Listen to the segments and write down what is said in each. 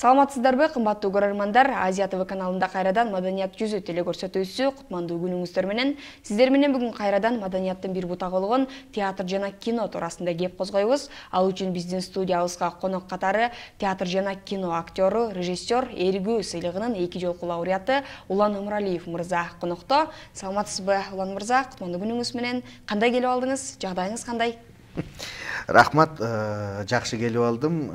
Саламатсыздарбы, кымбаттуу көрөрмандар. Азия ТВ каналында кайрадан Маданият жүзү телекөрсөтүүсү кутмандуу күнүңүздөр менен. Сиздер менен бүгүн кайрадан маданияттын бир бутагы болгон театр жана кино туурасында кеп козгойбуз. Ал үчүн биздин студиябызга конок катары театр жана кино актёру, режиссер, Эригүү сыйлыгынын 2 жолку лауреаты Улан Өмүралиев мырза конокто. Саламатсызбы, Улан мырза? Кутмандуу күнүңүз менен. Кандай келип алдыңыз? Жагдайыңыз кандай? Рахмат, жакшы келип алдым.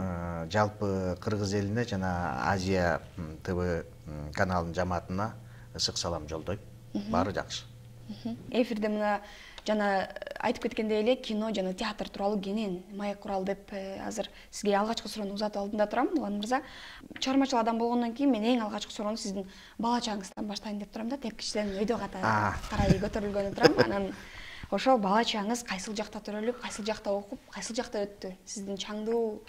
Жалпы Кыргыз элине жана Азия ТВ каналынын жамаатына ысык салам жолдойм. Баары жакшы. Эфирде мына жана айтып кеткендей эле кино жана театр тууралуу кенен маек куралы деп азыр сизге алгачкы суроону узатып алдында турам, Улан мырза. Чыгармачыл адам болгондон кийин мен эң алгачкы суроону сиздин бала чагыңыздан баштайын деп турам да, тепкичтен өйдө карай көтөрүлгөнү турам. Анан ошо бала чагыңыз кайсыл жакта төрөлүп, кайсыл жакта окуп, кайсыл жакта өттү? Сиздин чаңдуу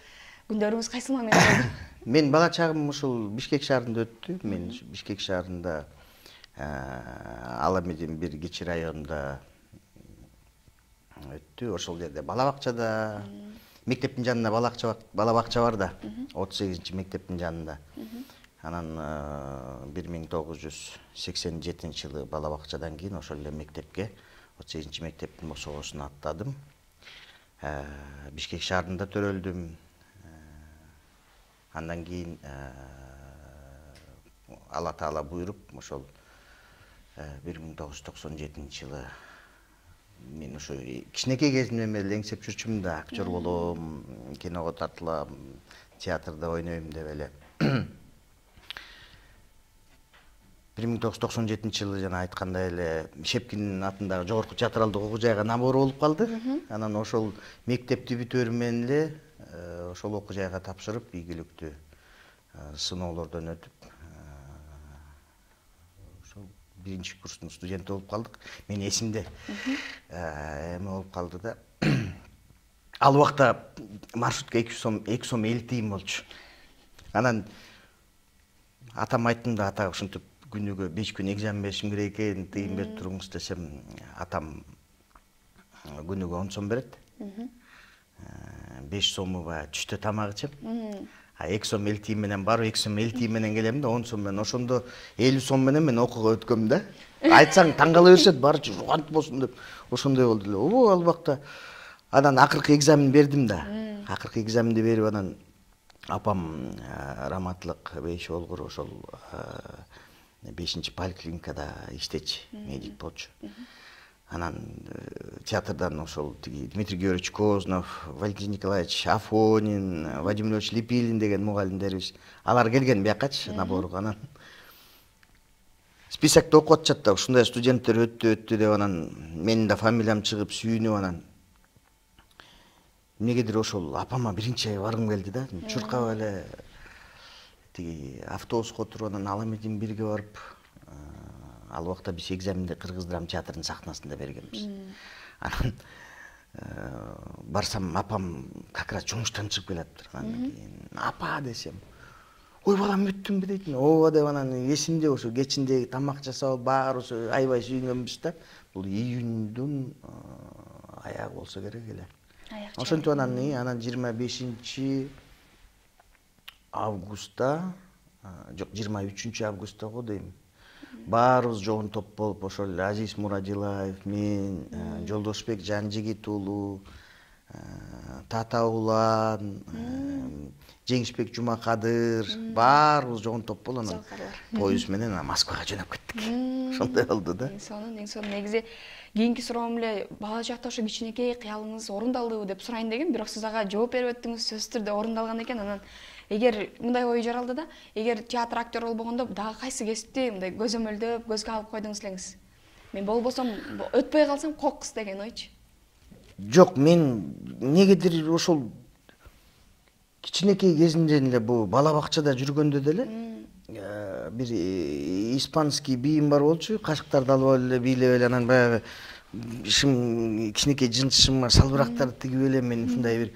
күндөрүңүз кайсыл моментте болду? Мен бала чагым ушул Бишкек шаарында өттү. Мен Бишкек шаарында Ала Медин бир кичи районунда өттү. Ошол жерде бала бакчада, мектептин жанында бала бакча бар да, 38-мектептин жанында. Анан 1987-жылы бала бакчадан кийин ошол эле мектепке 38-мектептин босогосуна аттадым. Бишкек шаарында төрөлдүм. Андан кийин Алла Таала буйруп, ошол 1997-жылы мен ошо кичинекей кезимден бери эңсеп жүрчүмүн да, актер болом, киного тартылам, театрда ойнойм деп эле. 1997-жылы жана айткандай эле Шепкиндин атындагы жогорку театралдык окуу жайга набор болуп калды. Анан ошол мектепти бүтөөрү менен эле ошол окуу жайга тапшырып, ийгиликтүү сыноолордон өтүп, ошол 1-курстун студенти болуп калдык. Мен эсимде эме болуп калды да. Ал убакта маршрутка 2 сом 50 тыйын болчу. Анан атам айттым да, ата ушинтип күнүгө 5 күн экзамен беришим керек экен, тыйын берип туруңуз десем, атам күнүгө 10 сом берет. 5 сому түштө тамак ичем. 2 сом 50 тыйын менен барып, 2 сом 50 тыйын менен келем да, 10 сом менен. Ошондо 50 сом менен мен окууга өткөм да. Айтсаң таң кала беришет, баары жугант болсун деп. Ошондой болду эле. Ал убакта анан акыркы экзамен бердим да. Акыркы экзаменди берип анан апам Раматлык Бейши Олгур ошол 5-поликлиникада иштечи, медик болчу. Анан театрдан ошол Дмитрий Георгиевич Кознов, Валентин Николаевич Афонин, Вадим Львович Липилин деген мугалимдерибиз. Алар келген биякачы наборго. Анан списокто окуп атышат да, ушундай студенттер өттү деп, анан менин да фамилиям чыгып сүйүнүп, анан эмнегедир ошол апама биринчи баргым келди да. Чуркап эле автобуско отуруп, анан Ала Медин бирге барып, ал убакта биз экзаменди Кыргыз драма театрынын сахнасында бергенбиз. Анан барсам, апам как раз жумуштан чыгып келатыптыр. Анан кийин апа десем, ой балам бүттүңбү дейт. Ооба деп, анан эсимде ошо кечинде тамак жасап, баары ошо аябай сүйүнгөнбүз да. Бул июньдун аягы болсо керек эле. Ошентип анан 25-августта, жок 23-августта го дейм. Баарыбыз жогон топ болуп, ошол Азиз Мурадилаев, мен, Жолдошбек Жанжигит уулу, Тата Улан, Жеңишбек Жумакадыр, баарыбыз жогон топ болуп анан поезд менен Москвага жөнөп кеттик. Ошондой болду да. Эң сонун негизи кийинки суроом эле бала чакта ошо кичинекей кыялыңыз орундалдыбы деп сурайын деген, бирок сиз ага жооп берип өттүңүз, сөзсүз түрдө орундалган экен. Анан эгер мындай ой жаралды да, эгер театр актер болбогондо дагы кайсы кесипти мындай көзөмөлдөп, көзгө алып койдуңуз элеңиз? Мен болбосом өтпөй калсам кокус деген ойчу. Жок, мен негедир ошол кичинекей кезимден эле бул бала бакчада жүргөндө деле бир испанский бийим бар болчу, кашыктарды алып эле бийлеп эле, анан баягы кичинекей жынчышыма салбырактарды тигип эле мен ушундай бир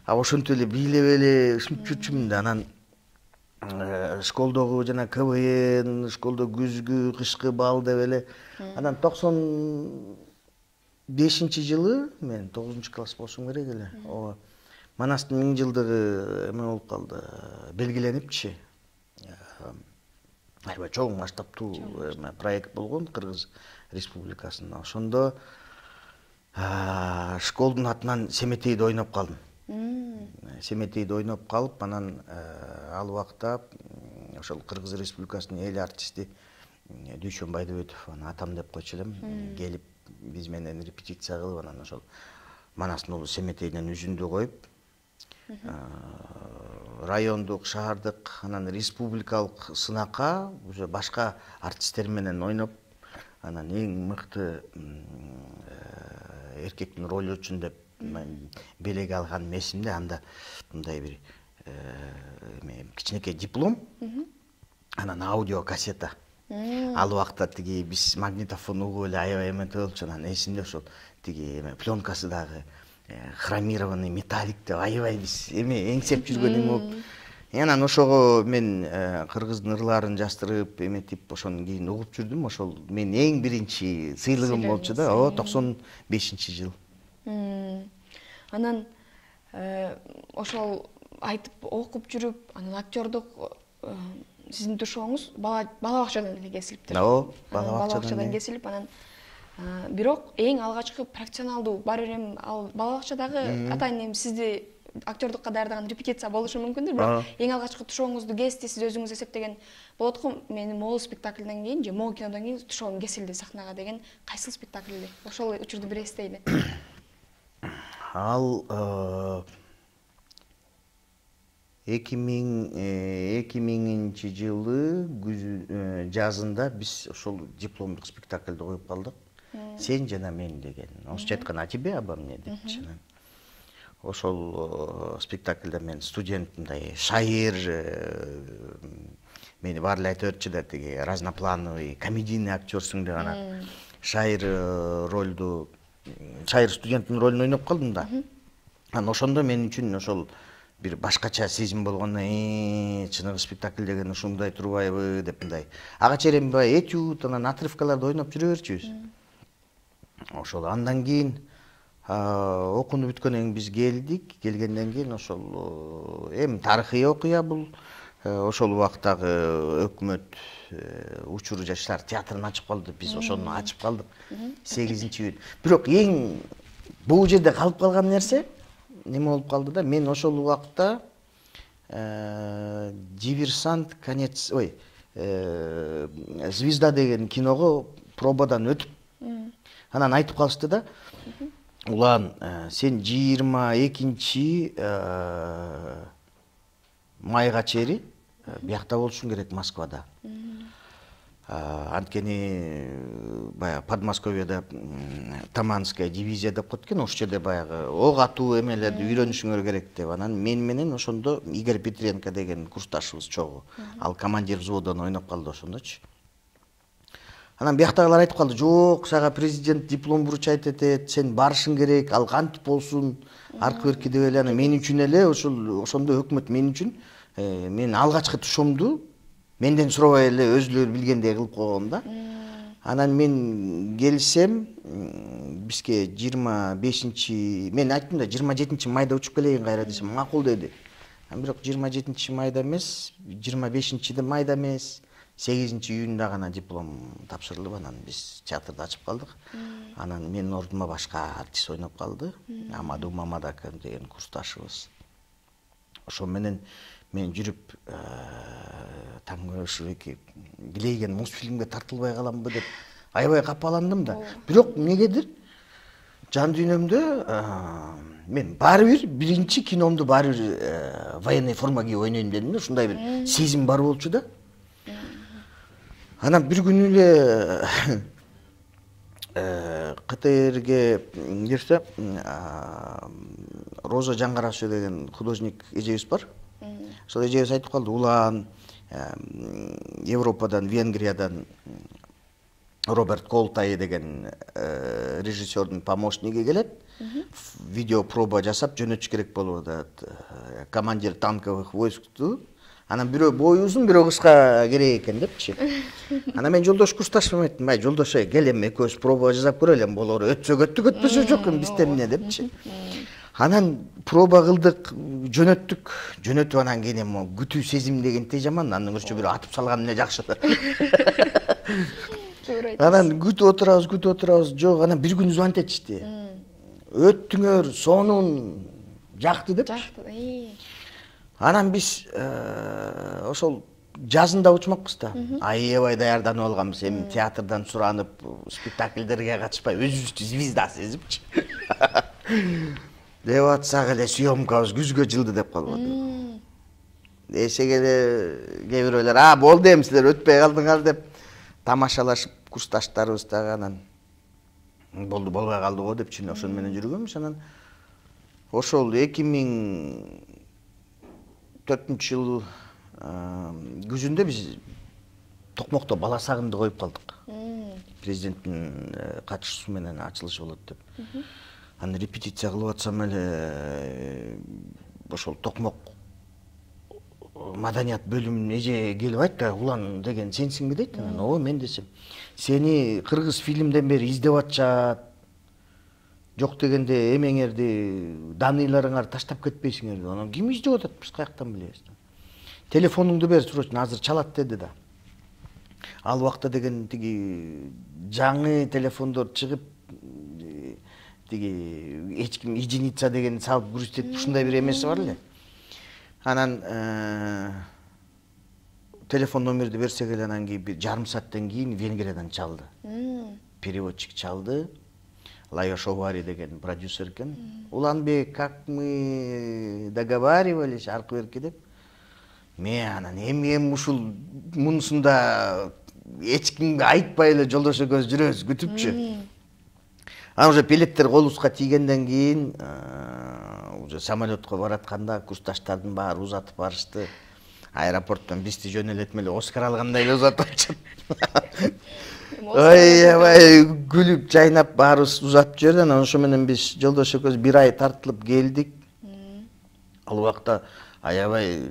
ошентип эле бийлеп эле ушинтип жүрчүмүн да. Анан школдогу жана КВН, школдо күзгү, кышкы бал деп эле. Анан 95-жылы мен 9-класс болушум керек эле. Ооба. Манастын 1000 жылдыгы эме болуп калды, белгилениптчи. аябай чоң масштабтуу проект болгон Кыргыз Республикасында. Ошондо школдун атынан Семетейде ойноп калдым. Семетейде ойноп калып, анан ал убакта ошол Кыргыз Республикасынын эл артисти Дүйшөн Байдыбетов, атам деп койчу элем, келип биз менен репетиция кылып, анан ошол Манастын уулу Семетейден үзүндү коюп, райондук, шаардык, анан республикалык сынакка уже башка артисттер менен ойноп, анан эң мыкты эркектин ролу үчүн деп белег алган эсимде. Анда мындай бир кичинекей диплом, анан аудио кассета. Ал убакта тиги биз магнитофон угуп эле аябай эметип болчу. Анан эсимде ошол тиги пленкасы дагы хромированный металлик деп аябай биз эңсеп жүргөн эме болуп. Анан ошого мен кыргыздын ырларын жастырып эметип, ошондон кийин угуп жүрдүм. Ошол мен эң биринчи сыйлыгым болчу да, 95-жыл. Анан ошол айтып окуп жүрүп, анан актёрдук сиздин тушооңуз бала бакчадан эле кесилиптир. Ооба, бала бакчадан кесилип, анан бирок эң алгачкы профессионалдуу бар эми ал бала бакчадагы атайын эми сизди актёрдукка даярдаган репетиция болушу мүмкүндүр, бирок эң алгачкы тушооңузду кести, сиз өзүңүз эсептеген болот го. Менин могул спектакльден кийин же могул кинодон кийин тушоом кесилди сахнага деген кайсыл спектакль? Ошол учурду бир эстейли. Ал 2000-жылы жазында биз ошол дипломдук спектакльди коюп калдык. Сен жана мен деген. Орусча айтканда «А тебе обо мне» депчи. Ошол спектакльде мен студент мындай шайыр, мени баары эле айтып берчү да, тиги разноплановый комедийный актёрсуң деп, анан шайыр ролду, шайыр студенттин ролун ойноп калдым да. Анан ошондо мен үчүн ошол бир башкача сезим болгондон, чыныгы спектакль деген ушундай турбайбы деп, мындай ага чейин баягы этюд, анан отрывкаларды ойноп жүрө берчүбүз. Ошол андан кийин окууну бүткөндөн кийин биз келдик. Келгенден кийин ошол эми тарыхый окуя бул. Ошол убактагы өкмөт учур жаштар театрын ачып калды. Биз ошону ачып калдык 8-июнь. Бирок эң бул жерде калып калган нерсе неме болуп калды да, мен ошол убакта Диверсант, конец, Звезда деген киного пробадан өтүп, анан айтып калышты да, улан, сен 22 майга чейин биякта болушуң керек, Москвада. Анткени баягы Подмосковьеда Таманская дивизия деп коет экен, ошол жерде баягы ок атуу эмелерди үйрөнүшүңөр керек деп. Анан мен менен ошондо Игорь Петренко деген курсташыбыз чогуу, ал командир взводдон ойноп калды ошондочу. Анан бияктагылар айтып калды, жок, сага президент диплом вручать этет, сен барышың керек, ал кантип болсун, аркы берки деп эле. Анан мен үчүн эле ошондо өкмөт мен үчүн мен алгачкы тушоомду менден сурабай эле өзүлөрү билгендей кылып койгон да. Анан мен келсем, бизге 25, мен айттым да 27 майда учуп келейин кайра десем, макул деди. Бирок 27 майда эмес, 25 майда эмес, 8-июнда гана диплом тапшырылып, анан биз театрды ачып калдык. Анан менин ордума башка артист ойноп калды, Амаду Мамадака деген курсташыбыз. Ошо менен мен жүрүп, таңга ушуки билейген мультфильмге тартылбай каламбы деп аябай капаландым да. Бирок эмнегедир жан дүйнөмдө мен баары бир биринчи киномду баары бир военный форма кийип ойнойм дедим да, ушундай бир сезим бар болчу да. Анан бир күнү эле КТРге кирсе, Роза Жаңгарашева деген художник эжебиз бар. Ошол эжебиз айтып калды, улан, Европадан, Венгриядан Роберт Колтай деген режиссердун помощниги келет. Видео проба жасап жөнөтүш керек болуп атат. Командир танковых войскту. Анан бирөө бою узун, бирөө кыска керек экен депчи. Анан мен жолдош курсташым айттым, ай жолдош, келем экөөбүз проба жасап көрөлү, болор, өтсө өттүк, өтпөсө жок, бизде эмне депчи. Анан проба кылдык, жөнөттүк анан кийин эми күтүү сезим дегенде жаман, андан көрчө бир атып салган эле жакшы. Анан күтүп отурабыз, жок, анан бир күн звонить этишти. Өттүңөр, сонун, жакты деп. Анан биз ошол жазында учмакпыз да. Аябай даярданып алганбыз, эми театрдан суранып, спектакльдерге катышпай, өзүбүздү звезда сезипчи. Деп атсак эле съемкабыз күзгө жылды деп калбады. Десек эле кээ бирөөлөр, болду эми силер өтпөй калдыңар деп тамашалашып курсташтарыбыз дагы анан болду, болбой калды го деп ошону менен жүргөнбүз. Анан ошол 2004-жыл күзүндө биз Токмокто бала сагымды коюп калдык. Президенттин катышуусу менен ачылышы болот деп. Анан репетиция кылып атсам эле ошол Токмок маданият бөлүмүнүн эже келип айтты, улан деген сенсиңби дейт. Анан ооба мен десем, сени кыргыз фильмден бери издеп атышат. Жок дегенде эмеңерди, даныйларыңарды таштап кетпейсиңер. Анан ким издеп атат, биз каяктан билебиз. Телефонуңду бер, срочно азыр чалат деди да. Ал убакта деген тиги жаңы телефондор чыгып, тиги эч ким единица деген салып көрсөтөт, ушундай бир эмеси бар эле. Анан телефон номерди берсек эле, анан кийин бир жарым сааттан кийин Венгриядан чалды. Переводчик чалды. Лайош Овари деген продюсер экен. Уланбек, как мы договаривались, аркы берки деп. Мен анан эми ушул мунусунда эч кимге айтпай эле жолдош экөөбүз жүрөбүз күтүпчү. Анан уже билеттер колубузга тийгенден кийин уже самолетко баратканда курсташтардын баары узатып барышты. Аэропорттон бизди жөнөлтүп эле Оскар алгандай эле узатып атышат. Аябай күлүп жайнап баарыбыз узатып жиберди. Анан ошо менен биз жолдош экөөбүз бир ай тартылып келдик. Ал убакта аябай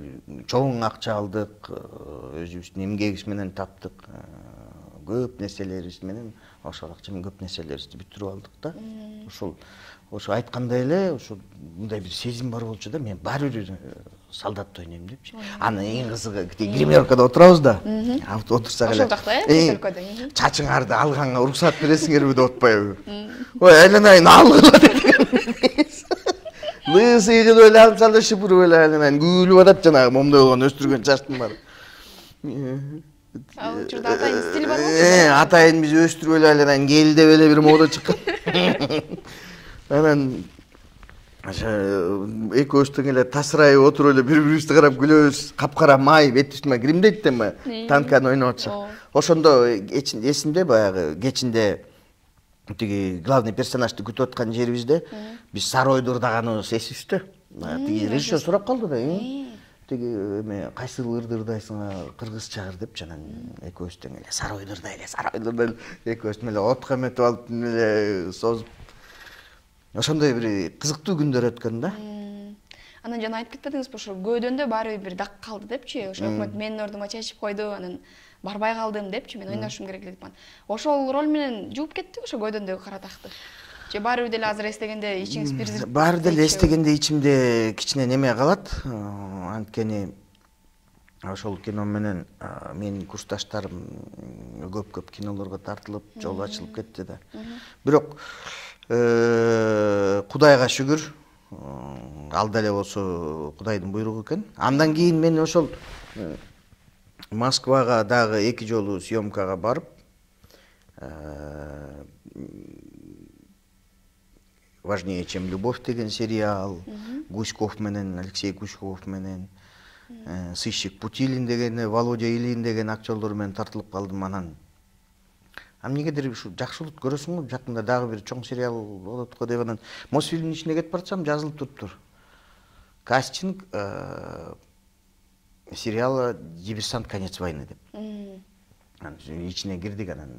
чоң акча алдык, өзүбүздүн эмгегибиз менен таптык. Көп нерселерибиз менен ошол акча менен көп нерселерибизди бүтүрүп алдык да. Ошо айткандай эле, ошо мындай бир сезим бар болчу да, мен баары бир солдатты ойнойм депчи. Анан эң кызыгы гримеркада отурабыз да. Отурсак эле. Ошол Чачыңарды алганга уруксат бересиңерби деп атпайбы? Ой, айланайын алгыла деп. Лысый кылып эле алып салды, шыпырып эле айланайын күлүп атат жанагы момдой болгон өстүргөн чачтын баары. Ал учурда атайын стиль бар болчу. Атайын биз өстүрүп эле айланайын кел деп эле бир мода чыккан. Анан экөөбүз тең эле тасырайып отуруп эле бири-бирибизди карап күлөбүз. Капкара май бет үстүмө киримдейт да эми танканы ойноп атсак. Ошондо эсимде баягы кечинде тиги главный персонажды күтүп аткан жерибизде биз сарой ырдаганыбыз эсибизде. Тиги режиссер сурап калды да. Тиги эме кайсыл ырды ырдайсың, кыргызча ыр деп, анан экөөбүз тең эле сарой ырдай эле, экөөбүз эле отко эметип алып эле созуп. Ошондой бир кызыктуу күндөр өткөн да. Анан жана айтып кетпедиңизби, ошо көөдөндө баары бир дак калды депчи. Ошо өкмөт менин ордума чечип койду, анан барбай калдым депчи, мен ойношум керек эле депман. Ошол роль менен жууп кеттиби ошо көөдөндөгү кара такты? Же баары деле азыр эстегенде ичиңиз бир баары деле эстегенде ичимде кичине неме калат. Анткени ошол кино менен менин курсташтарым көп кинолорго тартылып, жол ачылып кетти да. Бирок Кудайга шүгүр, ал деле болсо Кудайдын буйругу экен. Андан кийин мен ошол Москвага дагы 2 жолу съемкага барып, «Важнее, чем любовь» деген сериал, Гуськов менен, Алексей Гуськов менен, сыщик Путилин деген, Володя Илин деген актерлор менен тартылып калдым. Анан эмнегедир ушу жакшылык көрөсүң го, жакында дагы бир чоң сериал болот го деп анан Мосфильмдин ичине кетип барсам жазылып туруптур. Кастинг сериала «Диверсант. Конец войны» деп. Анан ичине кирдик, анан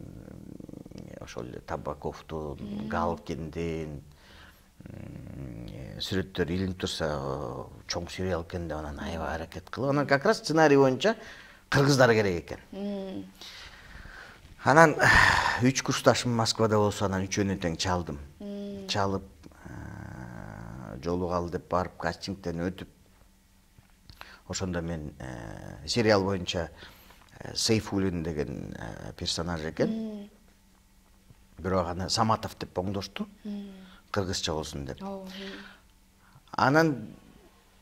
ошол эле Табаковдун, Галкиндин сүрөттөр илинип турса чоң сериал экен деп анан аябай аракет кылып, анан как раз сценарий боюнча кыргыздар керек экен. Анан 3 курсташым Москвада болсо, анан үчөөнү тең чалдым. Чалып жолугалы деп барып кастингден өтүп ошондо мен сериал боюнча Сейфуллин деген персонаж экен. Бирок аны Саматов деп оңдошту. Кыргызча болсун деп. Анан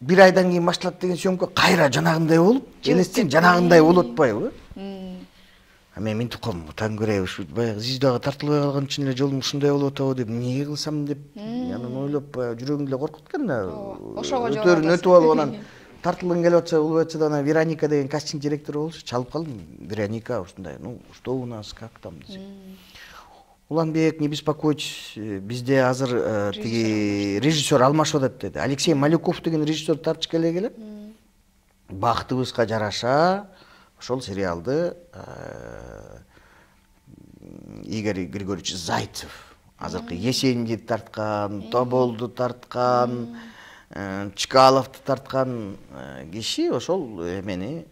бир айдан кийин башталат деген съемка кайра жанагындай болуп, элестен жанагындай болуп атпайбы? Мен минтип калдым, Тангырай ушу баягы Зиздага тартылбай калган үчүн эле жолум ушундай болуп атабы деп, эмне кылсам деп, анан ойлоп баягы жүрөгүм деле коркуп экен да. Ошого өтөрүн өтүп алып анан тартылгым келип атса, улыбатса да ана Вероника деген кастинг директору болчу, чалып калдым. Вероника ушундай, что у нас, как там десе. Уланбек, не беспокойтесь, бизде азыр тиги режиссер алмашып атат деди. Алексей Малюков деген режиссер тартып келе келет. Бактыбызга жараша ошол сериалды Игорь Григорьевич Зайцев азыркы Есенди тарткан, Тоболду тарткан, Чкаловду тарткан киши ошол эмени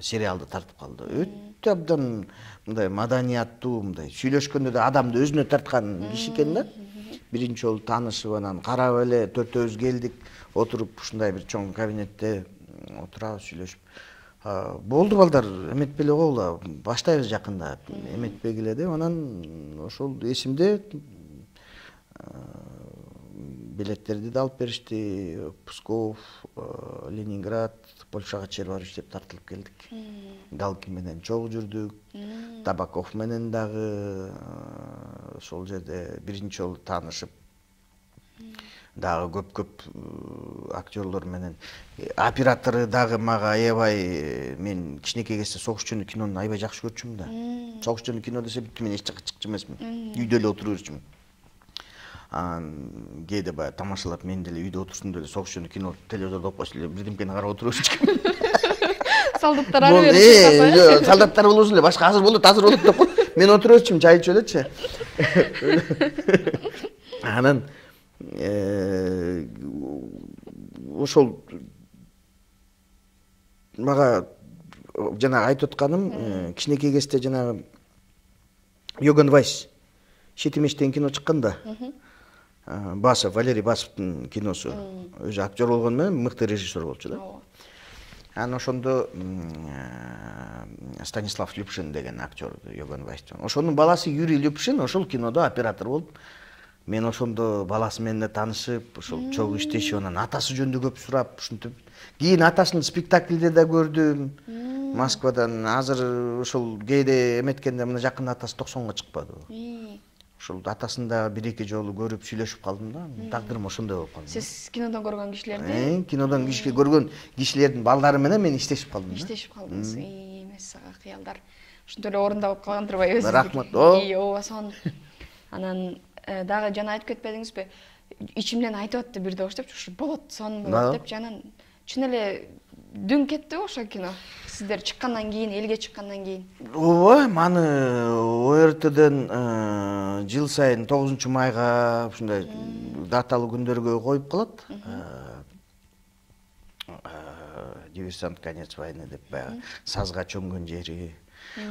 сериалды тартып калды. Өтө абдан мындай маданияттуу, мындай сүйлөшкөндө да адамды өзүнө тарткан киши экен да. Биринчи жолу таанышып, анан карап эле төртөөбүз келдик, отуруп ушундай бир чоң кабинетте отурабыз, сүйлөшүп. Болду балдар, эметпеле койгула, баштайбыз жакында, эметпегиле деп. Анан ошол эсимде билеттерди да алып беришти. Псков, Ленинград, Польшага чейин барып иштеп тартылып келдик. Галкин менен чогуу жүрдүк. Табаков менен дагы ошол жерде биринчи жолу таанышып, дагы көп актерлор менен, оператору дагы мага аябай, мен кичинекей кезде Согуш жөнү кинону аябай жакшы көрчүмүн да. Согуш жөнү кино десе бүттү, мен эч жака чыкчу эмесмин. Үйдө эле отура берчүмүн. Кээде баягы тамашалап, мен деле үйдө отурсун деле Согуш жөнү кино телевизордо окуп эле бирдемкени карап отура берчүмүн. Солдаттар ары бери. Солдаттар болбосун эле, башка азыр болот деп кой. Мен отура берчүмүн, чай ичип элечи. Анан ошол мага жанагы айтып атканым, кичинекей кезде жанагы Йоган Вайс Шетимеш деген кино чыкканда, Басов, Валерий Басовдун киносу, өзү актер болгону менен мыкты режиссер болчу да. Анан ошондо Станислав Любшин деген актер Йоган Вайстон. Ошонун баласы Юрий Любшин ошол кинодо оператор болуп, мен ошондо баласы менен да таанышып, ошол чогуу иштешип, анан атасы жөнүндө көп сурап, ушинтип. Кийин атасын спектакльде да көрдүм. Москвадан азыр ошол кээде эметкенде мына жакында атасы 90га чыкпады. Ошол атасын да бир-эки жолу көрүп сүйлөшүп калдым да. Тагдырым ошондой болуп калды. Сиз кинодон көргөн кишилерди? Кинодон көргөн кишилердин балдары менен мен иштешип калдым да. Иштешип калдыңыз. Эмес сага кыялдар. Ушинтип эле орундалып калгандырбайбы өзүңүз? Рахмат. Ооба, сонун. Анан дагы жана айтып кетпедиңизби? Ичимден айтып атты бир добуш депчи, ушу болот, сонун болот депчи. Анан чын эле дүн кеттиби ошо кино? Сиздер чыккандан кийин, элге чыккандан кийин? Ооба, маны ОРТден жыл сайын 9-майга ушундай даталуу күндөргө коюп калат. Диверсант конец войны деп баягы сазга чөмгөн жери.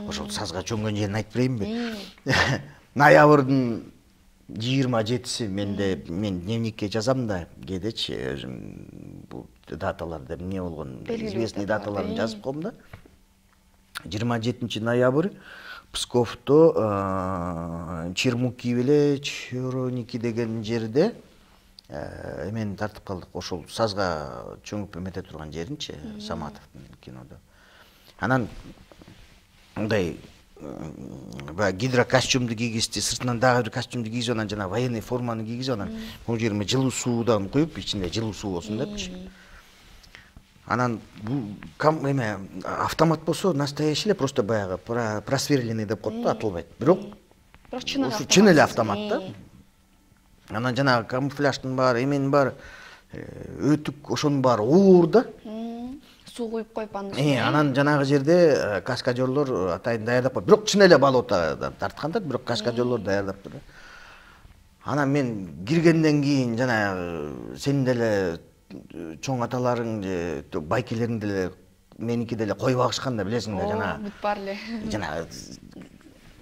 Ошол сазга чөмгөн жерин айтып берейинби? Ноябрдын 27-си мен дневникке жазам да, кээдечи өзүм бул даталарды эмне болгон, известный даталарын жазып коем да. 27 ноябрь Псковдо Чермуки беле Чороники деген жерде эмени тартып калдык. Ошол сазга чөңүп эмете турган жеринчи, Саматовдун кинодо. Анан мындай гидрокостюмду кийгизди, сыртынан дагы бир костюмду кийгизип, анан жана военный форманы кийгизип, анан бул жериме жылуу суудан куюп, ичинде жылуу суу болсун депчи. Анан бул эме автомат болсо настоящий эле, просто баягы просверленный деп коет да, атылбайт. Бирок чын эле автомат да. Анан жанагы камуфляждын баары, эменин баары өтүк, ошонун баары оор да. Суу куюп коюп анын. Анан жанагы жерде каскадерлор атайын даярдап коюп, бирок чын эле болотадан тарткандар, бирок каскадерлор даярдаптыр да. Анан мен киргенден кийин жанагы сенин деле чоң аталарың же байкелериң деле меники деле коюп агышкан да, билесиң да, Бүт бар эле. Жанагы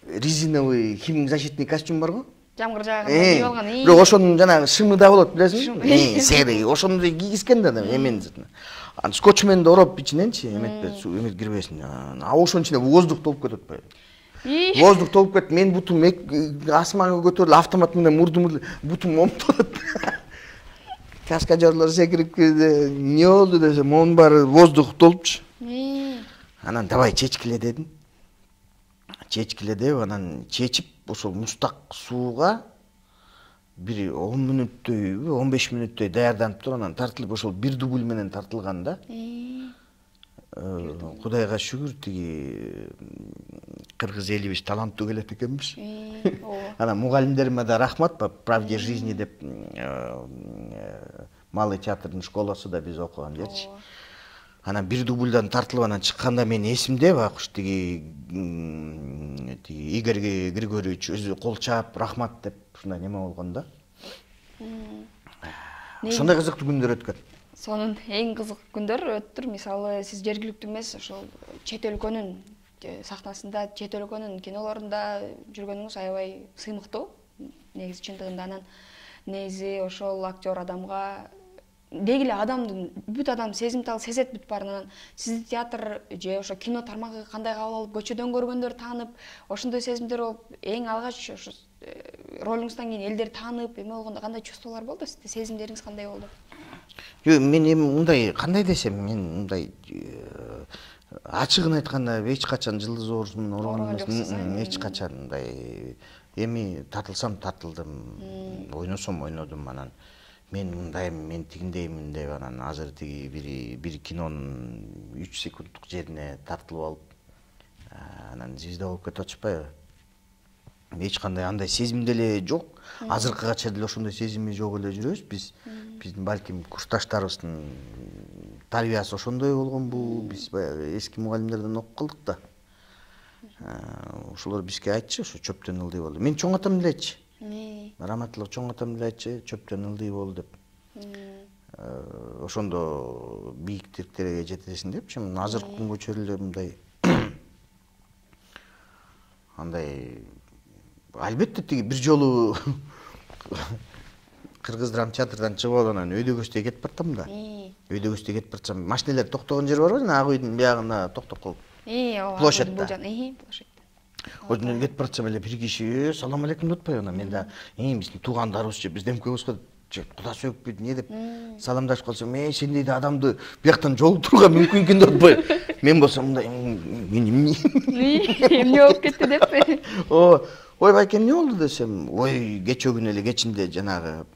резиновый химзащитный костюм бар го? Жамгыр жааганда не болгон? Бирок ошонун жанагы шымы да болот, билесиңби? Серый, ошондой кийгизген да эмен. Аны скотч менен ороп ичиненчи, эмет кирбесин. А ошонун ичине воздух толуп кетип атпайбы? Воздух толуп кетип, мен бутум асманга көтөрүлүп, автомат менен мурдум, бутум момтолот. Каскадерлор секирип кирди. Не болду десем, монун баары воздух толупчу. Анан давай чечкиле дедим. Чечкиле деп, анан чечип, ошол мустак сууга бир 10 мүнөттөй, 15 мүнөттөй даярданып туруп, анан тартылып, ошол бир дубль менен тартылганда. Кудайга шүгүр, тиги кыргыз элибиз таланттуу келет экенбиз. Анан мугалимдериме да рахмат, по правде жизни деп Малый театрдын школасы да биз окуган жерчи. Анан бир дубльдан тартылып анан чыкканда мен эсимде, байкуш тиги Игорь Григорьевич өзү кол чаап рахмат деп ушундай неме болгон да. Ошондой кызыктуу күндөр өткөн. Сонун эң кызык күндөр өттүр. Мисалы, сиз жергиликтүү эмес, ошол чет өлкөнүн сахнасында, чет өлкөнүн кинолорунда жүргөнүңүз аябай сыймыктуу. Негизи чындыгында анан негизи ошол актер адамга деги эле адамдын бүт адам сезимтал сезет бүт баарын. Сизди театр же ошо кино тармагы кандай кабыл алып, көчөдөн көргөндөр таанып, ошондой сезимдер болуп, эң алгач ошо ролуңуздан кийин элдер таанып, эме болгондо кандай чувстволор болду? Сизде сезимдериңиз кандай болду? Жок, мен эми мындай кандай десем, мен мындай ачыгын айтканда эч качан жылдыз оорусунун ооруган эмесмин. Эч качан мындай эми тартылсам тартылдым, ойносом ойнодум. Анан мен мындаймын, мен тигиндеймин деп анан азыр тиги бир кинонун 3 секунддук жерине тартылып алып, анан звезда болуп кетип атышпайбы? Эч кандай андай сезим деле жок. Азыркыга чейин деле ошондой сезими жок эле жүрөбүз биз. Биздин балким курсташтарыбыздын тарбиясы ошондой болгонбу, биз баягы эски мугалимдерден окуп калдык да. Ошолор бизге айтчы, ошо чөптөн ылдый болду. Мен чоң атам деле айтчы. Раматтылык чоң атам деле айтчы, чөптөн ылдый болду деп. Ошондо бийиктиктерге жетесиң депчи. Азыркы күнгө чейин эле мындай андай албетте тиги бир жолу Кыргыз драма театрдан чыгып алып анан Өйдөгөстө кетип бартам да. Өйдөгөстө кетип барсам, машиналар токтогон жер барбы? Ак үйдүн биягында токтоп калып. Площадьта. Одон кетип барсам эле бир киши салам алейкум деп атпайбы? Мен да биздин туугандарыбыз же биз демкебиз го Куда сөкпү не деп саламдашып калсам, сендей адамды бияктан жолуктурууга мүмкүн экен деп атпайбы? Мен болсом мындай, мен эмне болуп кетти деппи? Ой, байке, эмне болду десем, ой, кечээ күнү эле кечинде жанагы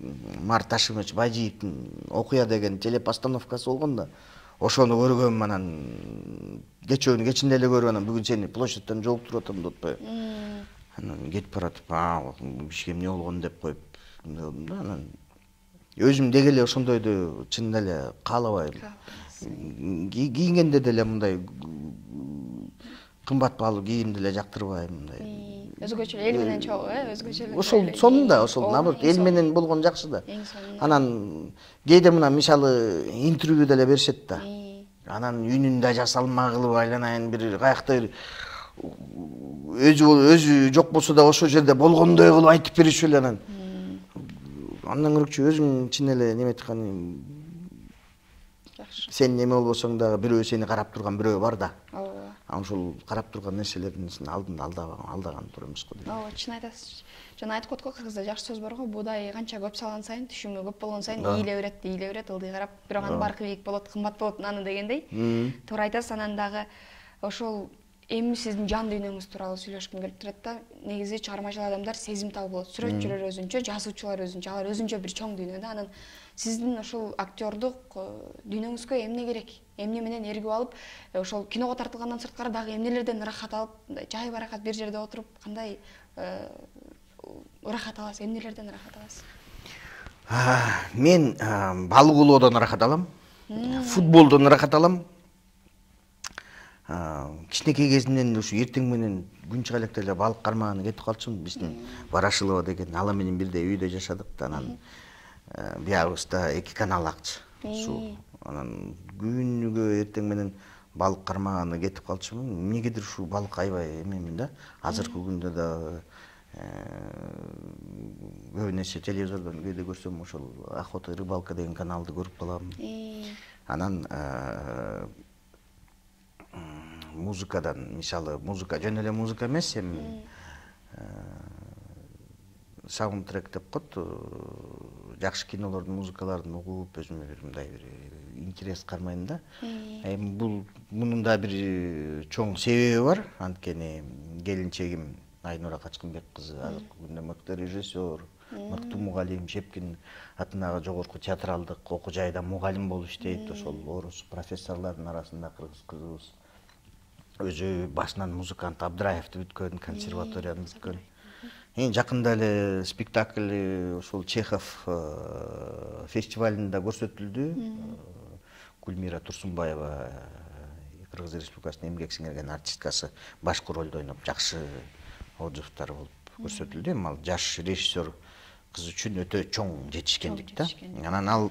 Март Ташимович Бажиевдин Окуя деген телепостановкасы болгон да. Ошону көргөм, анан кечээ күнү кечинде эле көрүп, анан бүгүн сени площадьтан жолуктуруп атам деп атпайбы? Анан кетип баратып, бизге эмне болгон деп коюп, анан өзүм деги эле ошондойду чын эле каалабайм. Кийингенде деле мындай кымбат баалуу кийимди деле жактырбайм, мындай. Өзгөчө эл менен чогуу, өзгөчө эле. Ошол сонунда, ошол наоборот эл менен болгон жакшы да. Анан кээде мына мисалы интервью деле беришет да. Анан үнүндө жасалма кылып айланайын бир каяктыр өзү жок болсо да ошол жерде болгондой кылып айтып беришип эле анан. Андан көрөкчү өзүм чын эле неме айткан, сен неме болбосоң дагы бирөө сени карап турган бирөө бар да. Ошол карап турган нерселердин алдын алдаган турабыз го. Чын айтасыз. Жана айтып коет го, кыргызда жакшы сөз бар го, буудай канча көп салган сайын, түшүмү көп болгон сайын ийиле берет, ылдый карап, бирок анын баркы бийик болот, кымбат болот наны дегендей. Туура айтасыз, анан дагы ошол эми сиздин жан дүйнөңүз тууралуу сүйлөшкүм келип турат да. Негизи чыгармачыл адамдар сезимтал болот. Сүрөтчүлөр өзүнчө, жазуучулар өзүнчө, алар өзүнчө бир чоң дүйнө да. Анан сиздин ошол актёрдук дүйнөңүзгө эмне керек? Эмне менен эргип алып, ошол киного тартылгандан сырткары дагы эмнелерден ырахат алып, жай баракат бир жерде отуруп, кандай ырахат аласыз? Эмнелерден ырахат аласыз? Мен балык улоодон ырахат алам. Футболдон ырахат алам. Кичинекей кезимден ушу эртең менен күн чыга электе эле балык кармаганы кетип калчумун. Биздин Барашылова деген ала менен бирдей үйдө жашадык да. Анан биягыбызда 2 канал акчы. Анан күнүгө эртең менен балык кармаганы кетип калчумун. Эмнегедир ушу балык аябай эмемин да. Азыркы күндө да Көбү нерсе телевизордон кээде көрсөм ошол охота рыбалка деген каналды көрүп калам. Анан музыкадан, мисалы, музыка жөн эле музыка эмес, эми саундтрек деп коет, жакшы кинолордун музыкаларын угуп, өзүмө бир мындай бир интерес кармайм да. Эми мунун да бир чоң себеби бар. Анткени келинчегим Айнура Качкынбек кызы азыркы күндө мыкты режиссер, мыкты мугалим, Шепкин атындагы жогорку театралдык окуу жайда мугалим болуп иштейт. Ошол орус профессорлордун арасында кыргыз кызыбыз. Өзү башынан музыкант Абдраевди бүткөн, консерваторияны бүткөн. Эң жакында эле спектакль ошол Чехов фестивалында көрсөтүлдү. Гүлмира Турсунбаева, Кыргыз Республикасынын эмгек сиңирген артисткасы, башкы ролду ойноп, жакшы отзывдар болуп көрсөтүлдү. Ал жаш режиссер кыз үчүн өтө чоң жетишкендик да. Анан ал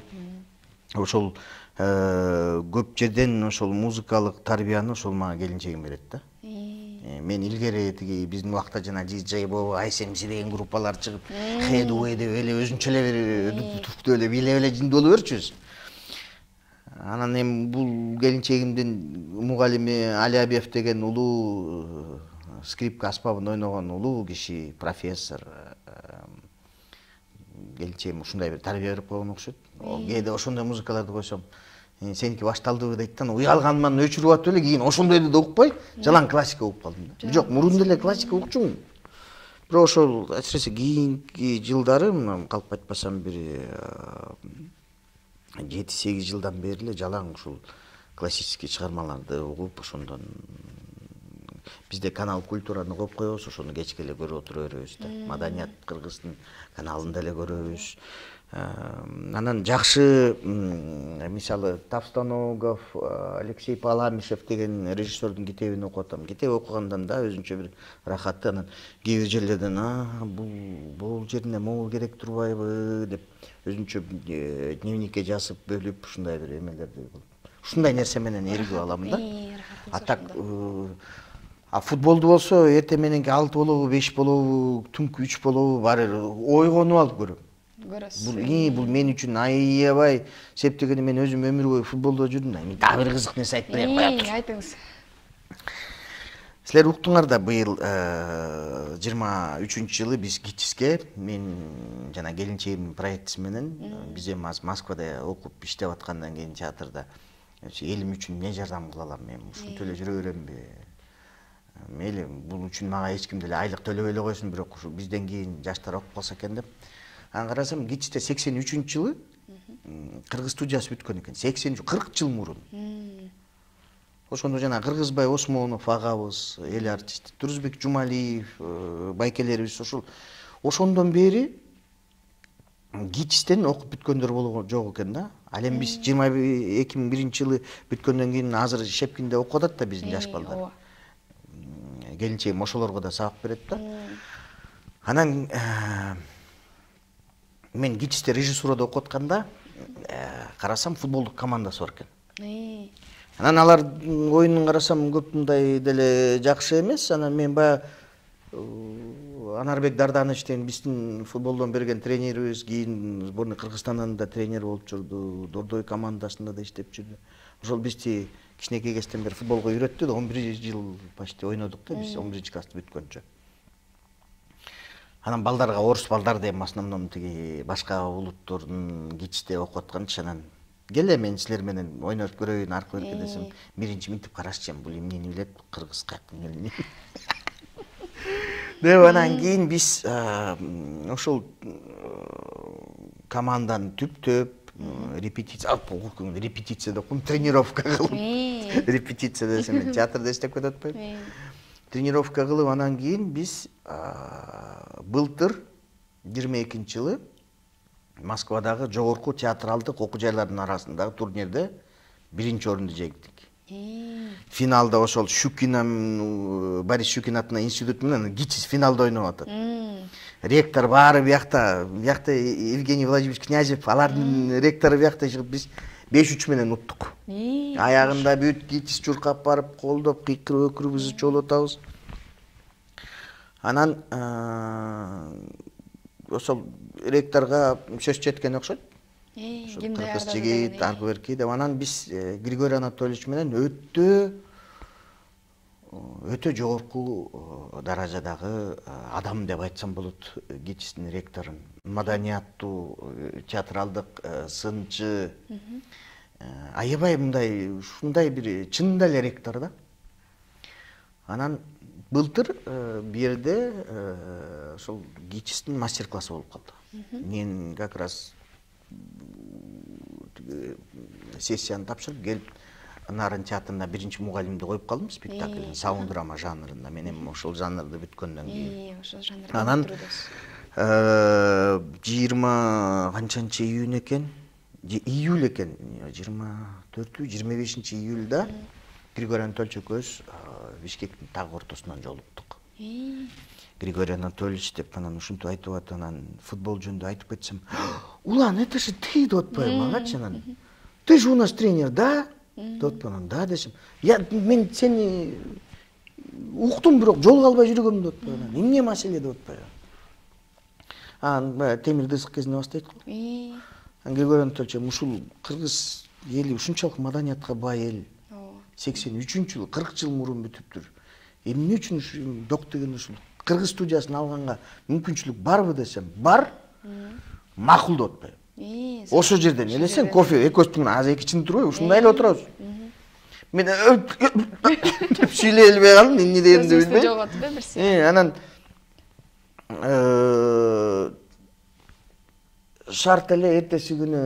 ошол көп жерден ошол музыкалык тарбияны ошол мага келинчегим берет да. Мен илгери тиги биздин убакта жана DJ Боbo, ICMC деген группалар чыгып, Headway деп эле өзүнчө эле бир туфту эле бийлеп эле жинди боло берчүбүз. Анан эми бул келинчегимдин мугалими Алиабиев деген улуу скрипка аспабын ойногон улуу киши, профессор. Келинчегим ушундай бир тарбия берип койгон окшойт. Кээде ошондой музыкаларды койсом, сеники башталдыбы дейт да, уялганыман өчүрүп атып эле кийин ошондойду да укпай, жалаң классика угуп калдым да. Жок, мурун деле классика укчумун. Бирок ошол әсіресе кийинки жылдары, калп айтпасам бир 7-8 жылдан бери эле жалаң ушул классический чыгармаларды угуп, ошондон бизде канал культураны коюп коебуз, ошону кечке эле көрүп отура беребиз да. Маданият Кыргыздын каналында эле көрөбүз. Анан жакшы, мисалы, Товстоногов, Алексей Паламишев деген режиссердун китебин окуп атам. Китеп окугандан да өзүнчө бир рахаты. Анан кээ бир жерлерден бул жерине могул керек турбайбы деп өзүнчө дневникке жазып бөлүп, ушундай бир эмелерди ушундай нерсе менен эргип алам да. А так футболду болсо эртең мененки 6 болобу, 5 болобу, түнкү 3 болобу, баары ойгонуп алып көрөм. Бул мен үчүн аябай, септегени мен өзүм өмүр бою футболдо жүрдүм да. Мен дагы бир кызык нерсе айтып берейин, коет. Айтыңыз. Силер уктуңар да, быйыл 23-жылы биз ГИТИСке, мен жана келинчегимдин проектиси менен, биз эми Москвада окуп иштеп аткандан кийин театрда элим үчүн эмне жардам кыла алам, мен ушинтип эле жүрө беремби? Мейли, бул үчүн мага эч ким деле айлык төлөбөй эле койсун, бирок ушу бизден кийин жаштар окуп калса экен деп. Анан карасам, ГИТИСте 83-жылы кыргыз студиясы бүткөн экен. 40 жыл мурун. Ошондо жана Кыргызбай Осмонов агабыз, эл артист, Турузбек Жумалиев, байкелерибиз ошондон бери ГИТИСтен окуп бүткөндөр болгон жок экен да. Ал эми биз 2001-жылы бүткөндөн кийин азыр Шепкинде окуп атат да биздин жаш балдар. Келинчегим ошолорго да сабак берет да. Анан мен ГИТИСте режиссурада окуп атканда карасам футболдук командасы бар экен. Анан алар оюнун карасам көп мындай деле жакшы эмес. Анан мен баягы Анарбек Дарданыч деген биздин футболдон берген тренерибиз, кийин сборной Кыргызстандан да тренер болуп жүрдү, Дордой командасында да иштеп жүрдү. Ошол бизди кичинекей кезден бери футболго үйрөттү да, 11 жыл почти ойнодук да биз 11-классты бүткөнчө. Анан балдарга, орус балдар деп основном тиги башка улуттордун ГИТИСте окуп атканчы, анан келе мен силер менен ойноп көрөйүн аркы берке десем, биринчи минтип карашчым, бул эмнени билет, кыргыз каяктын элини. Деп анан кийин биз ошол команданы түптөп репетиция деп коем, тренировка кылып. Репетиция десем мен театрда иштеп кетип атпайбы? Тренировка кылып, анан кийин биз былтыр 22-жылы Москвадагы жогорку театралдык окуу жайлардын арасындагы турнирде 1-орунду жеңдик. Финалда ошол Щукина, Борис Щукин атынан институт менен ГИТИС финалда ойноп атат. Ректор баары биякта Евгений Владимирович Князев, алардын ректору биякта чыгып, биз 5-3 менен уттук. Аягында бүт ГИТИС чуркап барып, колдоп, кыйкырып өкүрүбүздү чоолотабыз. Анан ошол ректорго сөз жеткен окшойт. Ким Кыргыз даярдады жигит, деген? аркы берки деп анан биз Григорий Анатольевич менен өтө жогорку даражадагы адам деп айтсам болот ГИТИСтин ректорун. Маданияттуу, театралдык сынчы, аябай мындай ушундай бир чынында эле ректор да. Анан былтыр бу жерде ошол ГИТИСтин мастер-классы болуп калды. Мен как раз сессияны тапшырып келип Нарын театрына биринчи мугалимди коюп калдым спектакль, саунд драма жанрында. Мен эми ошол жанрды бүткөндөн кийин. Ошол жанрда. Анан 20 канчанчы июнь экен, июль экен, 24-25 июльда Григорий Анатольевич экөөбүз Бишкектин так ортосунан жолуктук. Григорий Анатольевич деп анан ушинтип айтып атып, анан футбол жөнүндө айтып кетсем, улан, это же ты деп атпайбы магачы анан. Ты же у нас тренер, да? Деп атпайбы, да десем. Мен сени уктум, бирок жолуга албай жүргөм деп атпайбы. Эмне маселе деп атпайбы. Анан темир дысык кезинде баштайт го. Григорий Анатольевич ушул кыргыз эли ушунчалык маданиятка бай эл. 83-жылы 40 жыл мурун бүтүптүр. Эмне үчүн жок деген ушул кыргыз студиясын алганга мүмкүнчүлүк барбы десем, бар. Макул деп атпайбы. Ошол жерден элесең кофе экөөбүздүн аз эки ичип турбайбы, ушундай эле отурабыз. Мен деп сүйлөй элбей калдым, эмне дегенимди билбей. Жок атпайбы берсе. Анан шарт эле эртеси күнү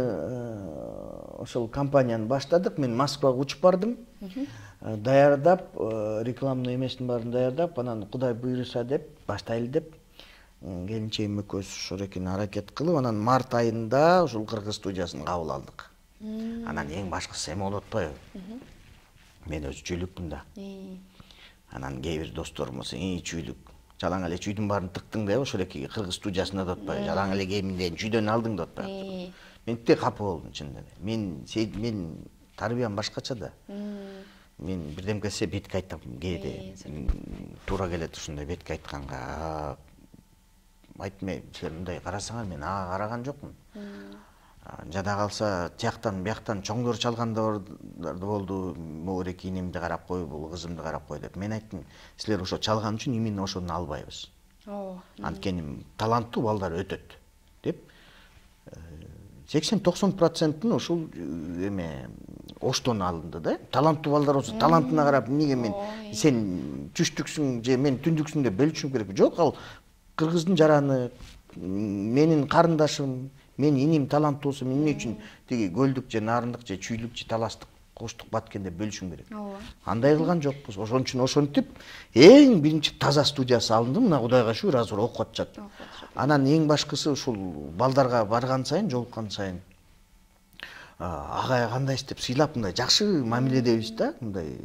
ошол компанияны баштадык. Мен Москвага учуп бардым. Даярдап, рекламный эмесин баарын даярдап, анан Кудай буйруса деп, баштайлы деп, келинчегим экөөбүз ошол экени аракет кылып, анан март айында ушул кыргыз студиясын кабыл алдык. Анан эң башкысы эме болуп атпайбы? Мен өзү чүйлүкмүн да. Анан кээ бир досторумуз чүйлүк. Жалаң эле чүйдүн баарын тыктың да, ошол эки кыргыз студиясында деп атпайбы? Жалаң эле кийиминден чүйдөн алдың деп атпайбы? Мен тек капа болдум чынында эле. Мен тарбиям башкача да. Мен бирдемге десе бетке айтам, кээде туура келет ушундай бетке айтканга. Айтмай, сен мындай карасаңар, мен ага караган жокмун. Жада калса, тияктан бияктан чоңдор чалгандар болду. Могу эки инемди карап кой, бул кызымды карап кой деп. Мен айттым, силер ошо чалган үчүн именно ошону албайбыз. Анткени таланттуу балдар өтөт деп. 80-90%-ын ушул эме оштон алынды да. Таланттуу балдар болсо талантына карап, эмнеге мен сен түштүксүң же мен түндүксүң деп бөлүшүм керек. Жок, ал кыргыздын жараны, менин карындашым, менин иним таланттуусу, мен эмне үчүн тиги көлдүк же нарындык же чүйлүк же таластык, коштук, баткен деп бөлүшүм керек. Андай кылган жокпуз. Ошон үчүн ошентип эң биринчи таза студиясы алынды. Мына Кудайга шүгүр, азыр окуп атышат. Анан эң башкысы ушул балдарга барган сайын, жолуккан сайын ага кандай деп сыйлап, мындай жакшы мамиледебиз да, мындай.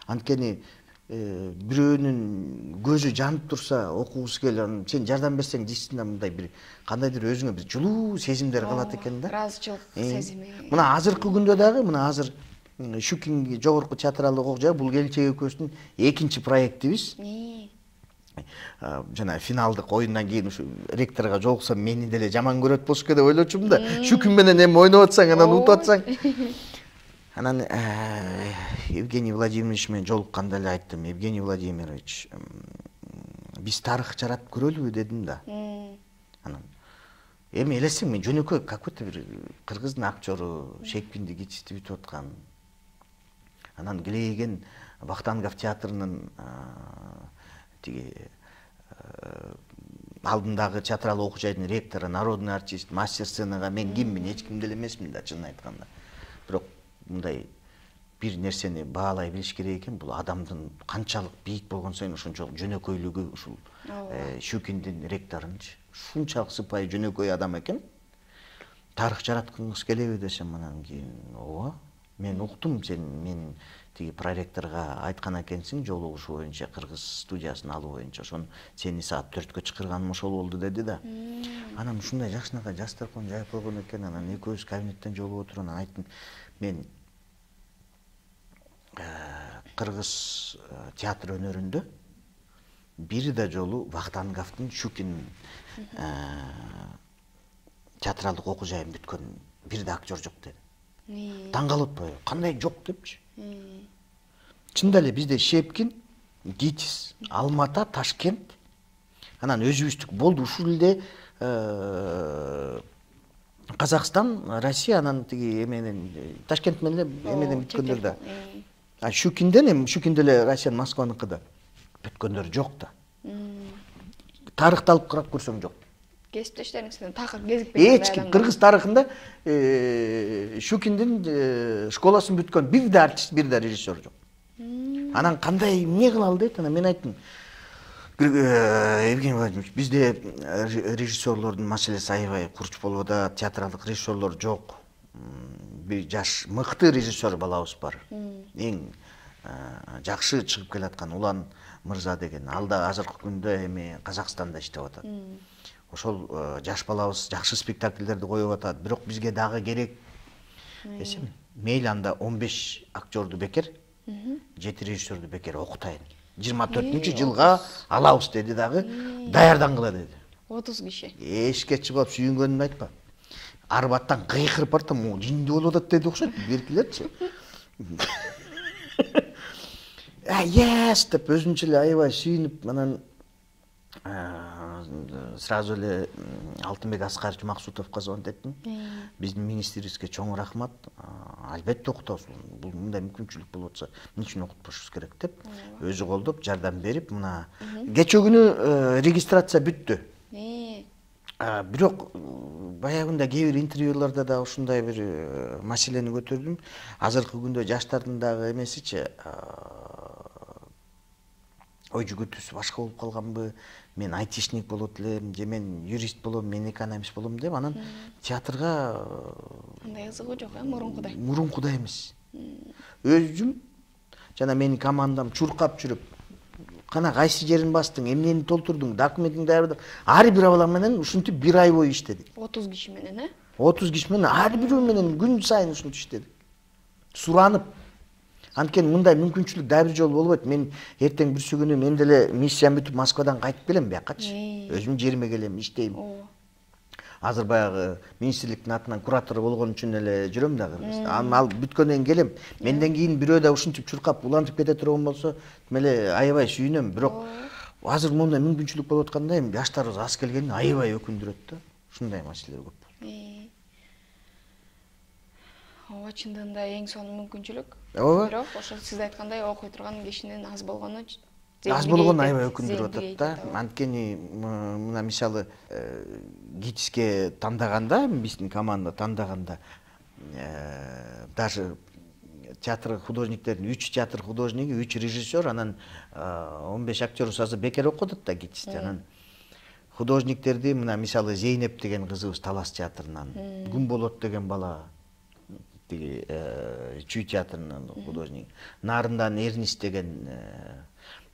Анткени бирөөнүн көзү жанып турса, окугусу келип, сен жардам берсең, действительно мындай бир кандайдыр өзүңө бир жылуу сезимдер калат экен да. Ыраазычылык сезими. Мына азыркы күндө дагы, мына азыр Щукин жогорку театралдык окуя, бул келинчек экөөбүздүн экинчи проектибиз. Жана финалдык оюндан кийин ушу ректорго жолуксам, мени деле жаман көрөт болчу деп ойлочумун да. Щукин менен эми ойноп атсаң, анан унутуп атсаң. Анан Евгений Владимирович менен жолукканда эле айттым, Евгений Владимирович, биз тарых жаратып көрөлүбү дедим да. Анан эми элесең, мен жөнөкөй какой-то бир кыргыздын актеру, Шекпинди ГИТИСти бүтүп аткан. Анан Глейген Вахтангов театрынын тиги алдындагы театралдык окуу жайдын ректору, народный артист, мастер сценага мен киммин, эч ким деле эмесмин да, чынын айтканда. Бирок мындай бир нерсени баалай билиш керек экен. Бул адамдын канчалык бийик болгон сайын ошончолук жөнөкөйлүгү, ушул Щукиндин ректорунчу ушунчалык сыпайы жөнөкөй адам экен. Тарых жараткыңыз келеби десем, анан кийин ооба, мен уктум, сен мен тиги проректорго айткан экенсиң жолугушуу боюнча, кыргыз студиясын алуу боюнча, ошону сени саат 4-кө чакырганым ошол болду деди да. Анан ушундай жакшынакай жастаркан жайып койгон экен. Анан экөөбүз кабинеттен жолугуп отуруп, анан айттым, мен кыргыз театр өнөрүндө бир да жолу Вахтанговдун Щукин театралдык окуу жайын бүткөн бир да актер жок деди. Таң калып атпайбы? Кандай жок депчи. Чында эле бизде Шепкин, ГИТИС, Алмата, Ташкент, анан өзүбүздүк болду ушул эле Казакстан, Россия, анан тиги эменен Ташкент менен эмеден бүткөндөр да. Щукинден эле Россиянын Москваныкы да бүткөндөр жок да. Тарыхты алып карап көрсөң жок. Кесиптештериңизден такыр кезикпеген. Эч ким кыргыз тарыхында Щукиндин школасын бүткөн бир да артист, бир да режиссер жок. Анан кандай эмне кылалы дейт? Анан мен айттым, Евгений Владимирович, бизде режиссерлордун маселеси аябай курч болуп атат, театралдык режиссерлор жок. Бир жаш мыкты режиссер балабыз бар. Эң жакшы чыгып келаткан Улан мырза деген. Ал да азыркы күндө эми Казакстанда иштеп атат. Ошол жаш балабыз жакшы спектакльдерди коюп атат. Бирок бизге дагы керек десем, мейли анда 15 актерду бекер, 7 режиссерду бекер окутайын. 24-жылга алабыз деди дагы, даярдангыла деди. 30 киши. Эшикке чыгып сүйүнгөнүмдү айтпа. Арбаттан кыйкырып бартам, жинди болуп атат деди окшойт, беркилерчи. Yes деп өзүнчө эле аябай сүйүнүп, анан сразу эле Алтынбек Аскарович Максутовго звонить эттим. Биздин министрибизге чоң рахмат. Албетте окутабыз. Бул мындай мүмкүнчүлүк болуп атса, эмне үчүн окутпашыбыз керек деп, өзү колдоп, жардам берип, мына кечээ күнү регистрация бүттү. Бирок баягында кээ бир интервьюларда да ушундай бир маселени көтөрдүм. Азыркы күндө жаштардын дагы эмесичи ой жүгүртүүсү башка болуп калганбы, мен айтишник болот элем, же мен юрист болом, мен экономист болом деп, анан театрга андай ызыгуу жок, мурункудай. Мурункудай эмес. Өзүм жана менин командам чуркап жүрүп, кана кайсы жерин бастың, эмнени толтурдуң, документиңди даярдап, ар бир абала менен ушинтип бир ай бою иштедик. 30 киши менен, 30 киши менен ар бирөө менен күн сайын ушинтип иштедик. Суранып. Анткени мындай мүмкүнчүлүк дагы бир жолу болбойт. Мен эртең бүрсү күнү мен деле миссиям бүтүп Москвадан кайтып келем биякачы. Өзүм жериме келем, иштейм. Азыр баягы министрликтин атынан куратор болгон үчүн эле жүрөм дагы. Ал бүткөндөн келем. Менден кийин бирөө да ушинтип чуркап улантып кете турган болсо, эле аябай сүйүнөм. Бирок азыр мындай мүмкүнчүлүк болуп атканда эми жаштарыбыз аз келгени аябай өкүндүрөт да. Ушундай маселелер көп. Ооба, чындыгында эң сонун мүмкүнчүлүк. Бирок ошол сиз айткандай окуй турган кишинин аз болгону аябай өкүндүрүп атат да. Анткени мына мисалы ГИТИСке тандаганда, биздин команда тандаганда даже театр художниктердин 3 театр художниги, 3 режиссер, анан 15 актерибиз азыр бекер окуп атат да ГИТИСте. Анан художниктерди мына мисалы Зейнеп деген кызыбыз Талас театрынан, Күнболот деген бала Чүй театрынын художниги, Нарындан Эрнис деген,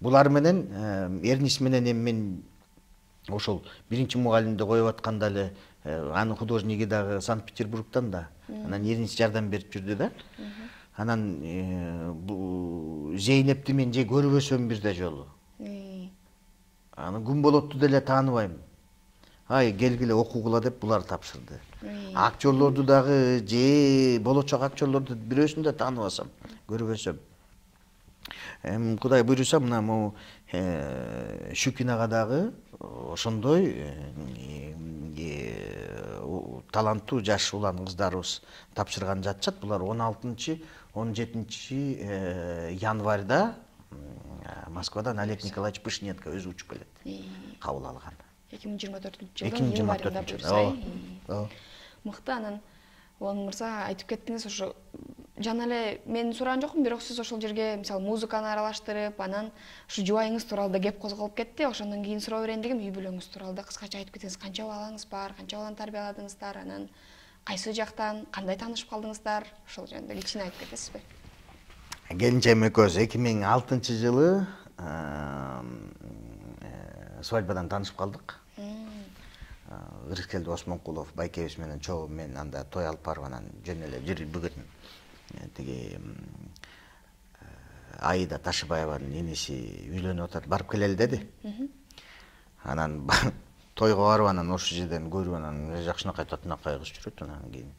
булар менен Эрнис менен мен ошол биринчи мугалимди коюп атканда эле анын художниги дагы Санкт-Петербургтан да, анан Эрнис жардам берип жүрдү да. Анан Зейнепти мен же көрбөсөм бир да жолу. Анан Күнболотту деле тааныбайм. Ай, келгиле окугула деп булар тапшырды. Актерлорду дагы же болочок актерлорду бирөөсүн да тааныбасам, көрбөсөм. Кудай буйруса, мына могу Щукин ага дагы ошондой таланттуу жаш улан кыздарыбыз тапшырган жатышат. Булар 16-17 январда Москвадан Олег Николаевич Пышненко өзү учуп келет. Кабыл алган. 2024-жылдын январында буйрса. Мыкты. Анан Улан мырза айтып кеттиңиз, ошо жана эле мен сураган жокмун, бирок сиз ошол жерге мисалы музыканы аралаштырып, анан ушу жубайыңыз тууралуу да кеп козголуп кетти. Ошондон кийин суроо берейин дегем, үй бүлөңүз тууралуу да кыскача айтып кетиңиз. Канча балаңыз бар, канча баланы тарбияладыңыздар, анан кайсы жактан, кандай таанышып калдыңыздар? Ошол жөнүндө кичине айтып кетесизби? Келинчегим экөөбүз 2006-жылы свадьбадан таанышып калдык. Ырыскелди Осмонкулов байкебиз менен чогуу мен анда той алып барып, анан жөн эле жүр бүгүн тиги Аида Ташыбаеванын энеси үйлөнүп атат, барып келели деди. Анан тойго барып анан ошол жерден көрүп анан жакшынакай татынакай кыз жүрөт, анан кийин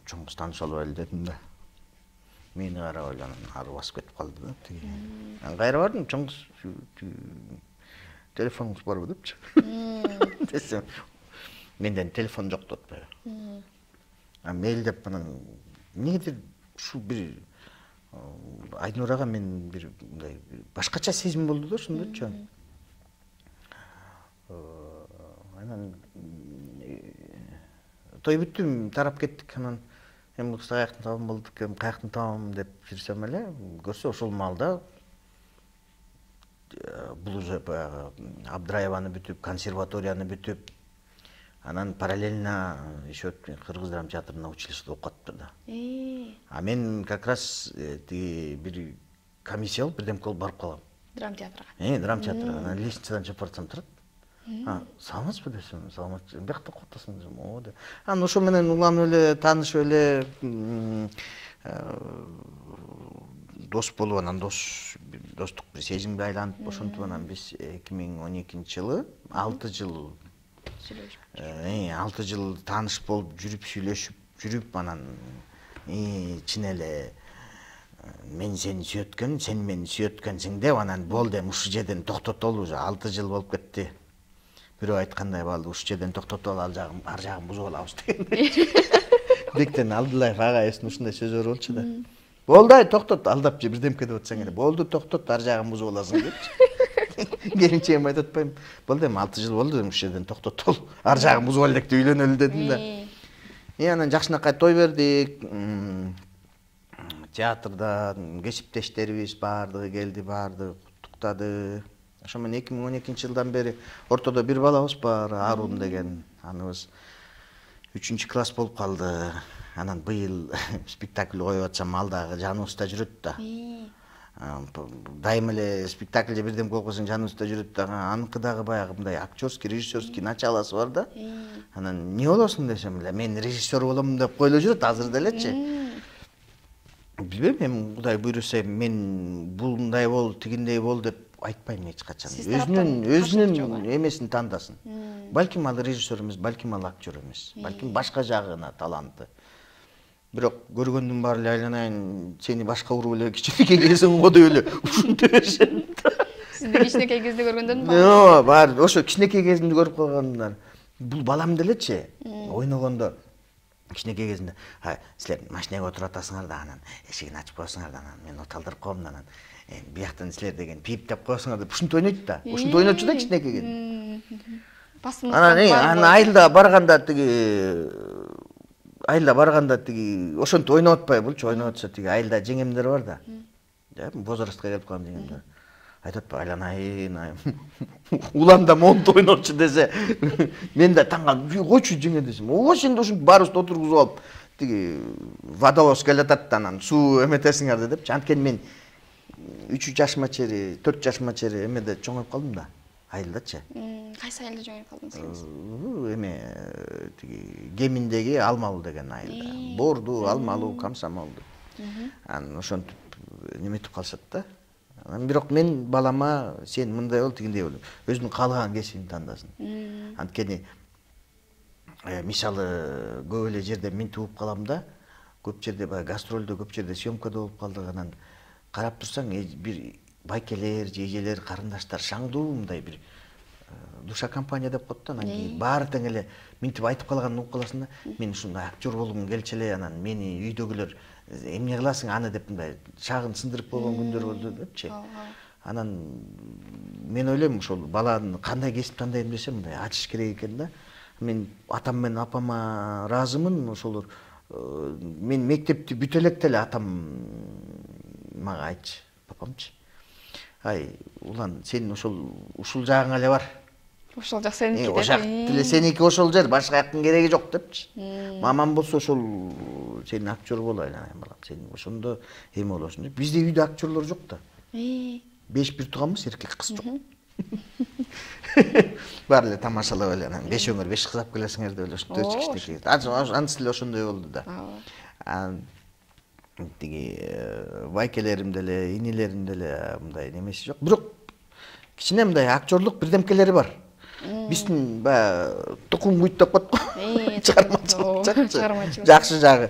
чоң кыз тааныша албайлы дедим да. Мени карап эле анан ары басып кетип калды да. Анан кайра бардым, чоң кыз телефонуңуз барбы депчи. Десем, менден телефон жок деп атпайбы. Мейлдеп анан эмнегедир ушу бир Айнурага мен бир мындай башкача сезим болду да ошондочу. Анан той бүттү, тарап кеттик. Анан эми кыз каяктан табам болдук, каяктан табам деп жүрсөм эле, көрсө ошол маалда бул уже баягы Абдраеваны бүтүп, консерваторияны бүтүп, анан параллельно еще Кыргыз драма театрында училищеде окуп атты да. А мен как раз бир комиссия болуп бирдемке болуп барып калгам. Драма театрга. Драма театрга. Анан лестницадан чыгып барсам турат. Саламатсызбы десем, саламатчы. Биякта окуп атасың десем, ооба деп. Анан ошо менен уланып эле, таанышып эле, дос болуп, анан достук бир сезимге айланып, ошентип анан биз 2012-жылы 6 жыл 6 жыл тааныш болуп, жүрүп, сүйлөшүп, жүрүп, анан чын эле мен сени сүйөткөн, сен мени сүйөткөнсүң деп, анан болду, эми ушул жерден токтотолу, уже 6 жыл болуп кетти. Бирөө айткандай болду, ушул жерден токтотолу, ар жагын бузуп алабыз дегендей. Бектен Алдылаев агайыбыздын ушундай сөзү болчу да. Болду, токтот, алдап же бирдемке деп атсаң эле. Болду, токтот, ар жагын бузуп аласың депчи. Келинчегиме айтып атпайм. Болду, эми 6 жыл болду, ушул жерден токтотол, ар жагын бузуп алып деп үйлөнөлү дедим да. Анан жакшынакай той бердик. Театрда кесиптештерибиз баардыгы келди, баардыгы куттуктады. Ошо менен 2012-жылдан бери ортодо бир балабыз бар, Арун деген. Аныбыз 3-класс болуп калды. Анан быйыл спектакль коюп атсам, ал дагы жаныбызда жүрөт да. Дайым эле спектакль же бирдем коюп койсоң жаныбызда жүрөт да. Аныкы дагы баягы мындай актерский, режиссерский началосы бар да. Анан эмне болосуң десем эле, мен режиссер болом деп коюлуп жүрөт азыр делечи. Билбейм, эми Кудай буйруса, мен бул мындай бол, тигиндей бол деп айтпайм эч качан. Өзүнүн эмесин тандасын. Балким ал режиссер эмес, балким ал актер эмес, балким башка жагына таланты. Бирок көргөндүн баары эле айланайын, сени башка уруп эле кичинекей кезиң го деп эле ушинтип беришет. Сизди кичинекей кезде көргөндөн баары? Жок, баары ошо кичинекей кезимде көрүп калгандар. Бул балам делечи, ойногондо кичинекей кезинде, силер машинеге отуруп атасыңар да, анан эшигин ачып коесуңар да, анан мен оталдырып коем да, анан бияктан силер деген пип деп коесуңар деп ушинтип ойнойт да. Ушинтип ойнотчу да кичинекей кезинде. Анан айылда барганда тиги ошентип ойноп атпай булчу, ойноп атса тиги айылда жеңемдер бар да. Возрастка келип калган жеңемдер. Айтат ба, айланайын, уланда монту ойнопчу десе, мен да таң калып, койчу жеңе десем, ооба сен ушинтип баарыбызды отургузуп алып, тиги водовоз келатат да, анан суу эметесиңер депчи. Анткени мен 3 жашыма чейин, 4 жашыма чейин эмеде чоңоюп калдым да, айылдачы. Кайсы айылда чоңоюп калдыңыз? Эме тиги Кеминдеги Алмалуу деген айылда. Борду, Алмалуу, Комсомолду. Анан ошентип неметип калышат да. Бирок мен балама сен мындай бол, тигиндей бол, өзүнүн каалаган кесибин тандасын. Анткени мисалы көп эле жерде мен тууп калам да, көп жерде баягы гастролдо, көп жерде съемкада болуп калдык. Анан карап турсаң бир байкелер, жейжелер, карындаштар шаңдуу мындай бир душа компания деп коет да. Анан кийин баары тең эле минтип айтып калганын угуп каласың да, мен ушундай актер болгум келчү эле, анан мени үйдөгүлөр эмне кыласың аны деп мындай шагын сындырып койгон күндөр болду депчи. Анан мен ойлойм, ошол баланы кандай кесип тандайм десем, мындай ачыш керек экен да. Мен атам менен апама ыраазымын, ошолор мен мектепти бүтө электе эле атам мага айтчы, папамчы. Улан, сен ушул жагың эле бар. Ошол жак сеники деп. Ошол деле сеники ошол жер, башка жактын кереги жок депчи. Мамам болсо ошол сен актер бол, айланайын балам, сен ошондо эме болосуң деп. Бизде үйдө актерлор жок да. 5 бир тууганбыз, эркек кыз жок. Баары эле тамашалап эле, анан 5 өңөр 5 кыз алып келесиңер деп эле ошондой кичинекей. Анысы эле ошондой болду да. тиги байкелерим деле, инилерим деле мындай немеси жок. Бирок кичине мындай актерлук бирдемкелери бар. Биздин баягы тукум күйт деп коет го. Чыгармачылык жакшы жагы.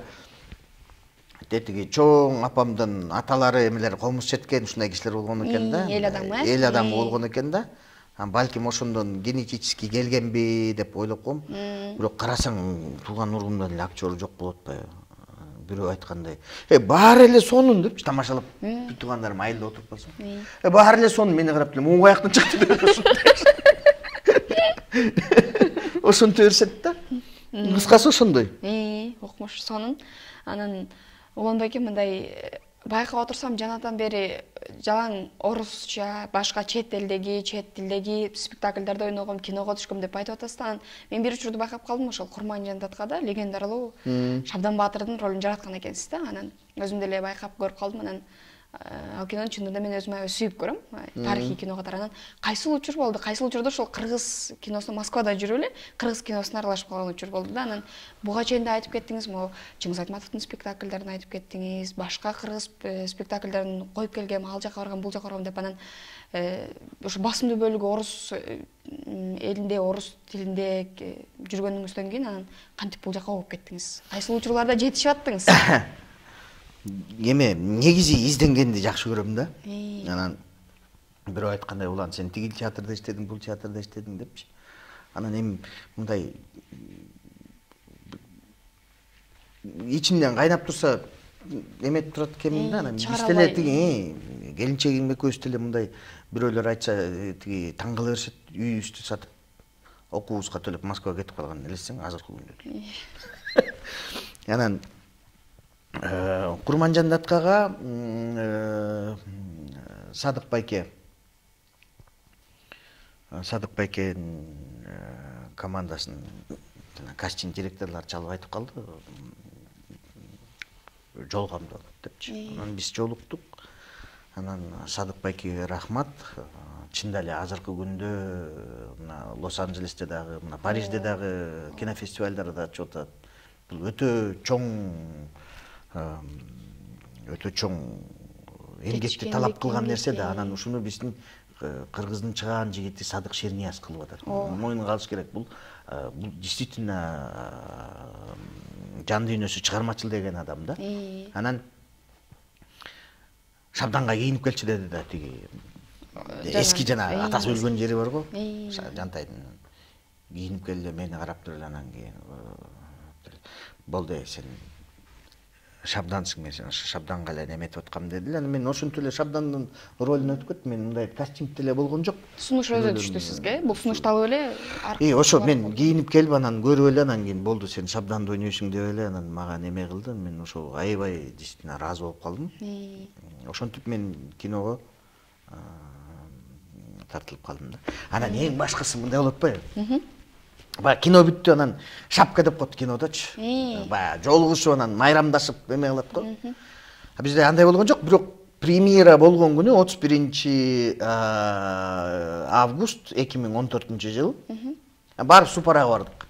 Тетиги чоң апамдын аталары эмелер комуз четкен ушундай кишилер болгон экен да. Эл адамы. Эл адамы болгон экен да. Балким ошондон генетически келгенби деп ойлоп коем. Бирок карасаң тууган ургумда эле актер жок болуп атпайбы? Бирөө айткандай, баары эле сонун депчи тамашалап туугандарым айылда отуруп калсам. Баары эле сонун мени карап эле муң каяктан чыкты деп ошентип беришет да. Кыскасы ошондой. Окмуш сонун. Анан уланбай экен мындай байкап отурсам жанадан бери жалаң орусча, башка чет тилдеги спектакльдерде ойногом, киного түшкөм деп айтып атасыз. Анан мен бир учурду байкап калдым, ошол Курманжан Даткада легендаралуу Шабдан Баатырдын ролун жараткан экенсиз да. Анан өзүм деле байкап көрүп калдым. Анан ал кинону чындыгында мен өзүм аябай сүйүп көрөм. Тарыхый кино катары. Анан кайсыл учур болду? Кайсыл учурда ошол кыргыз киносуна Москвада жүрүп эле кыргыз киносуна аралашып калган учур болду да. Анан буга чейин да айтып кеттиңиз, могу Чыңгыз Айтматовдун спектакльдерин айтып кеттиңиз, башка кыргыз спектакльдерин коюп келгем, ал жака баргам, бул жака баргам деп. Анан ошо басымдуу бөлүгү орус элинде, орус тилинде жүргөнүңүздөн кийин анан кантип бул жака болуп кеттиңиз? Кайсыл учурларда жетишип аттыңыз? Эме негизи изденгенди жакшы көрөм да. Анан бирөө айткандай, улан сен тигил театрда иштедиң, бул театрда иштедиң депчи. Анан эми мындай ичимден кайнап турса эметип турат экенмин да. Анан биз деле тиги келинчегим экөөбүз деле мындай бирөөлөр айтса тиги таң кала беришет, үйүбүздү сатып окуубузга төлөп Москвага кетип калган элестең азыркы күндө. Анан Курманжан Даткага Садык Байкенин командасын кастинг директорлор чалып айтып калды. Жолугамды депчи. Анан биз жолуктук. Анан Садык Байкеге рахмат. Чында эле азыркы күндө мына Лос-Анджелесте дагы, мына Парижде дагы кинофестивалдарда чыгып атат. Бул өтө чоң эмгекти талап кылган нерсе да. Анан ушуну биздин кыргыздын чыгаан жигити Садык Шернияз кылып атат. Мойнуна алыш керек. Бул действительно жан дүйнөсү чыгармачыл деген адам да. Анан Шабданга кийинип келчи деди да, тиги эски жана атасы өлгөн жери бар го. Жантайдын кийинип келди, мени карап туруп анан кийин болду, сен Шабдансың, мен Шабданга эле неметип аткам деди. Анан мен ошентип эле Шабдандын ролун өтүп кеттим. Мен мындай кастинг деле болгон жок. Сунуш өзү түштү сизге? Бул сунушту алып эле ошо мен кийинип келип анан көрүп эле анан кийин болду, сен Шабданды ойнойсуң деп эле анан мага неме кылды. Мен ошо аябай действительно ыраазы болуп калдым. Ошентип мен киного тартылып калдым да. Анан эң башкысы мындай болуп атпайбы? Баягы кино бүттү, анан шапка деп коет кинодочу. Баягы жолугушуп анан майрамдашып эме кылат го. Бизде андай болгон жок, бирок премьера болгон күнү 31-август 2014-жылы барып Супарага бардык.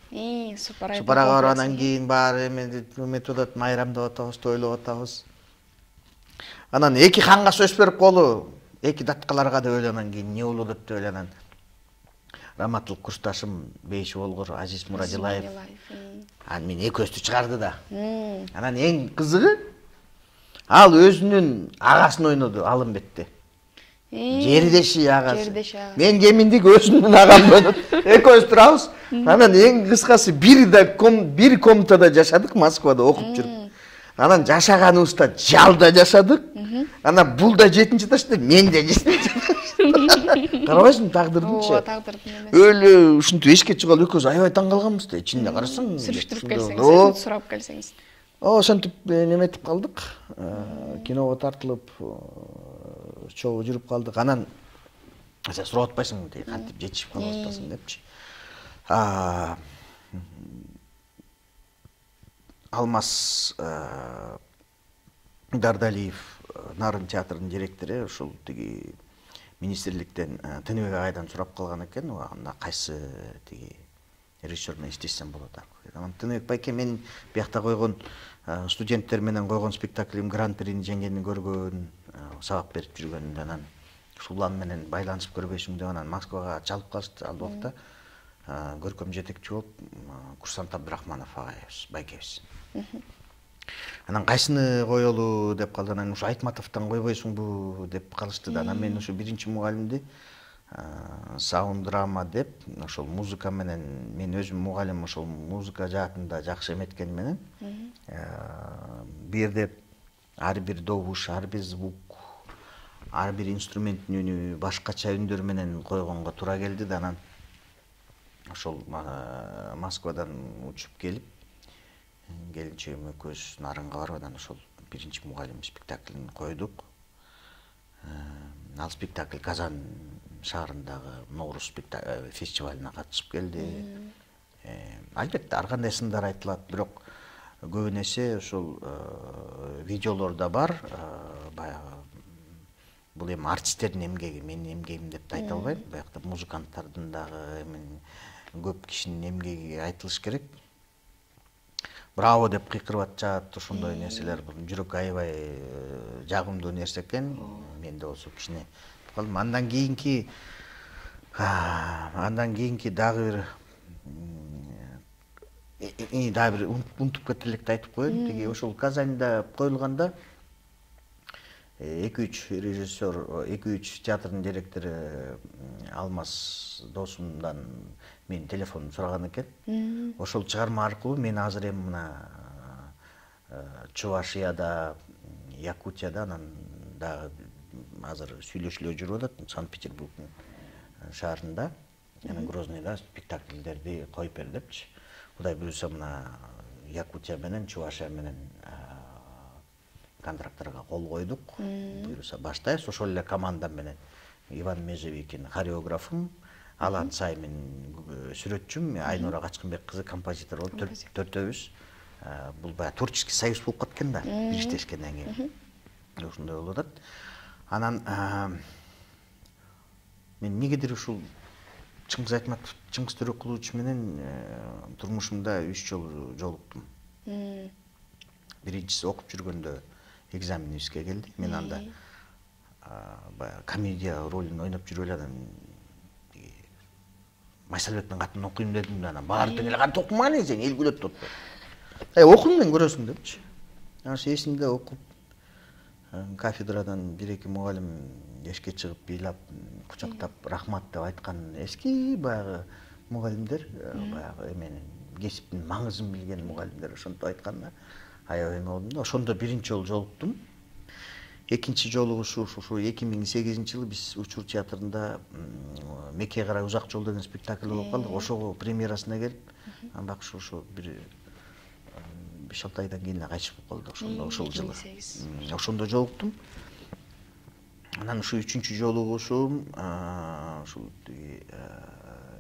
Супарага барып анан кийин баары эметип атат, майрамдап атабыз, тойлоп атабыз. Анан эки ханга сөз берип колу, эки даткаларга деп эле анан кийин не болот деп эле анан раматтылык курсташым Бейши Болгор, Азиз Мурадилаев. Анан мен экөөбүздү чыгарды да. Анан эң кызыгы ал өзүнүн агасын ойноду Алымбекте. Жердеши агасы. Мен кеминдик өзүнүн агамды ойнодум. Экөөбүз турабыз. Анан эң кыскасы бир комнатада жашадык, Москвада окуп жүрүп. Анан жашаганыбызда жалда жашадык. Анан бул да 7-чи этажда, мен да 7-чи этажда. Карабайсың тагдырдынчы. Тагдырдын эмес. Өлө ушинтип эшикке чыгалы экөөбүз аябай таң калганбыз да. Ичинде карасаң, сүрүштүрүп келсеңиз, сурап келсеңиз. Ошентип неметип калдык. Киного тартылып чогуу жүрүп калдык. Анан сен сурап атпайсың, кантип жетишип калып атпасың депчи. Алмаз Дардалиев, Нарын театрынын директору, ушул тиги министрликтен Тыныбек агайдан сурап калган экен, анда кайсы тиги режиссер менен иштесем болот аркы. Анан Тыныбек байке менин биякта койгон студенттер менен койгон спектаклим гран-прини жеңгенин көргөн, сабак берип жүргөн, анан Сулан менен байланышып көрбөйсүң деп анан Москвага чалып калышты ал убакта. Көркөм жетекчи болуп Курсант Абдрахманов агайыбыз, байкебиз. Анан кайсыны коелу деп калды. Анан ушу Айтматовдон койбойсуңбу деп калышты да. Анан мен ушу биринчи мугалимди саунд драма деп, ошол музыка менен мен өзүм мугалим, ошол музыка жаатында жакшы эметкени менен бу жерде ар бир добуш, ар бир звук, ар бир инструменттин үнү башкача үндөр менен койгонго туура келди да. Анан ошол Москвадан учуп келип, келинчегим экөөбүз Нарынга барып, анан ошол биринчи мугалим спектаклин койдук. Ал спектакль Казан шаарындагы Ноорус фестивалына катышып келди. Албетте ар кандай сындар айтылат, бирок көбүн эсе ошол видеолордо бар. Баягы бул эми артисттердин эмгеги, менин эмгегим деп да айта албайм. Баягы музыканттардын дагы көп кишинин эмгеги айтылыш керек. Браво деп кыйкырып атышат, ошондой нерселер бул жүрөк аябай жагымдуу нерсе экен. Мен да болсо кичине калдым. Андан кийинки дагы бир унутуп кетти электи айтып коеюн. Тиги ошол Казанда коюлганда 2-3 режиссер, 2-3 театрдын директору Алмаз досумдан мен телефонун сураган экен. Ошол чыгарма аркылуу мен азыр эми мына Чувашияда, Якутияда, анан дагы азыр сүйлөшүүлөр жүрүп атат Санкт-Петербургдун шаарында. Анан Грозныйда спектакльдерди коюп бер депчи. Кудай буюрса мына Якутия менен Чувашия менен контракттарга кол койдук. Буюрса баштайбыз. Ошол эле команда менен Иван Межевикин хореографым, Алан Саймин сүрөтчүм, Айнура Качкынбек кызы композитор болуп төртөөбүз. Бул баягы творческий союз болуп кеткен да, бириштешкенден кийин. Ошондой болуп атат. Анан мен эмнегедир ушул Чыңгыз Айтматов, Чыңгыз Төрөкулович менен турмушумда 3 жолу жолуктум. Биринчиси окуп жүргөндө экзаменибизге келди. Мен анда баягы комедия ролун ойноп жүрүп элем. Майсалбектин катын окуйм дедим, анан баары тең эле кантип окуман сен, эл күлөт деп. Окуң мен көрөсүң депчи. Анан эсимде окуп кафедрадан 1-2 мугалим эшикке чыгып ыйлап, кучактап рахмат деп айткан эски баягы мугалимдер, баягы эменин кесиптин маңызын билген мугалимдер ошентип айтканда аябай эме болдум да. Ошондо биринчи жолу жолуктум. Экинчи жолу ушу 2008-жылы биз Учур театрында Мекке карай узак жол деген спектакль болуп калдык. Ошого премьерасына келип, анан ошо бир 5-6 айдан кийин кайтыш болуп калды ошол жылы. Ошондо жолуктум. Анан ушу 3-чү жолугушум ушул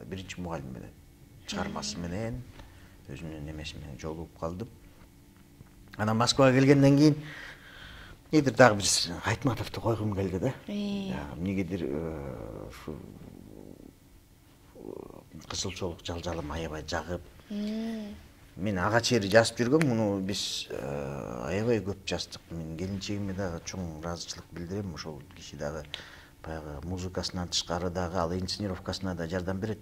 биринчи мугалим менен чыгармасы менен өзүнүн эмеси менен жолугуп калдым. Анан Москвага келгенден кийин эмнегедир дагы бир Айтматовду койгум келди да. Эмнегедир ушу кызылчолук жалжалым аябай жагып. Мен ага чейин жазып жүргөм, муну биз аябай көп жаздык. Мен келинчегиме дагы чоң ыраазычылык билдирем. Ошол киши дагы баягы музыкасынан тышкары дагы ал инсценировкасына да жардам берет.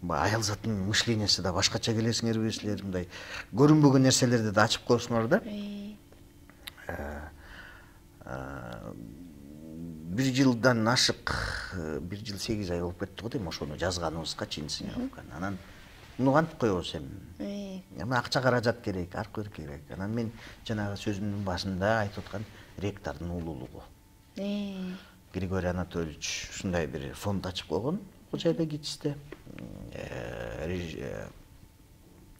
Аял заттын мышлениясы да башкача келесиңерби силер, мындай көрүнбөгөн нерселерди да ачып коесуңар да. 1 жылдан ашык, 1 жыл 8 ай болуп кетти го дейм ошону жазганыбызга инсценировканы. Анан муну кантип коебуз эми? Эми акча каражат керек, аркы бир керек. Анан мен жанагы сөзүмдүн башында айтып аткан ректордун уулулугу. Григорий Анатольевич ушундай бир фонд ачып койгон Кочайда ГИТИСте.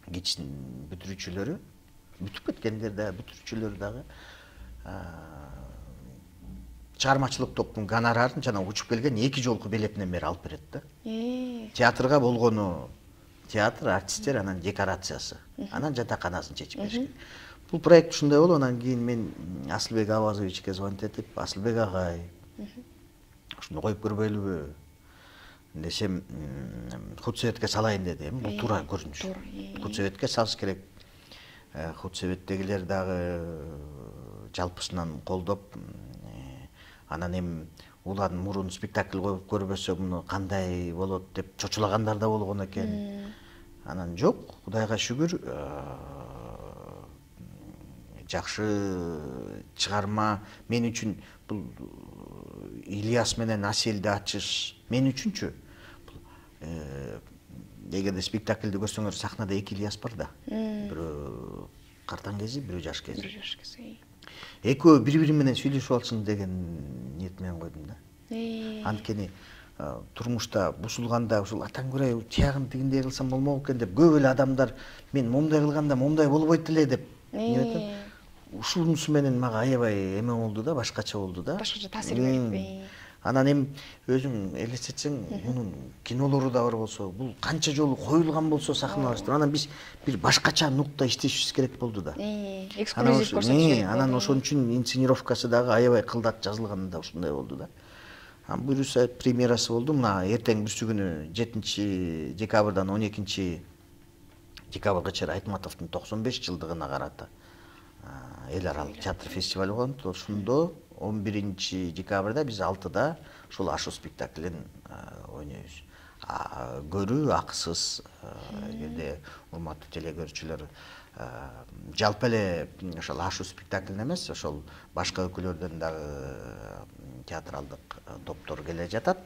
ГИТИСтин бүтүрүүчүлөрү, бүтүп кеткендер да, бүтүрүүчүлөр дагы чыгармачылык топтун гонорарын жана учуп келген 2 жолку билетинен бери алып берет да. Театрга болгону театр, артисттер, анан декорациясы, анан жатаканасын чечип беришкен. Бул проект ушундай болуп, анан кийин мен Асылбек Авазовичке звонить этип, Асылбек агай, ушуну коюп көрбөйлүбү десем, худсоветке салайын деди. Бул туура көрүнүш. Худсоветке салыш керек. Худсоветтегилер дагы жалпысынан колдоп, анан эми улан мурун спектакль коюп көрбөсө муну кандай болот деп чочулагандар да болгон экен. Анан жок, Кудайга шүгүр, жакшы чыгарма. Мен үчүн бул Ильяс менен Аселди ачыш мен үчүнчү. Эгерде спектакльди көрсөңөр, сахнада эки Ильяс бар да. Бирөө картаң кези, бирөө жаш кези. Экөө бири-бири менен сүйлөшүп алсын деген ниет менен койдум да. Анткени турмушта бусулганда ушул атаң көрөй, тиягын тигиндей кылсам болмок экен деп көп эле адамдар мен момундай кылганда момундай болбойт эле деп ушунусу менен мага аябай эме болду да, башкача болду да. Башкача таасир берип. Анан эми өзүң элестетсең, мунун кинолору да бар болсо, бул канча жолу коюлган болсо сахналаштыр. Анан биз бир башкача нукта иштешибиз керек болду да. Эксклюзив көрсөтүш керек. Анан ошон үчүн инсценировкасы дагы аябай кылдат жазылганы да ушундай болду да. Буюрса премьерасы болду. Мына эртең бүрсү күнү 7 декабрдан 12 декабрга чейин Айтматовдун 95 жылдыгына карата эл аралык театр фестиваль болот. Ошондо 11 декабрда биз 6да ушул Ашу спектаклин ойнойбуз. Көрүү акысыз, эгерде урматтуу телегөрүүчүлөр жалпы эле ошол Ашу спектаклин эмес, ошол башка өлкөлөрдөн дагы театралдык топтор келе жатат.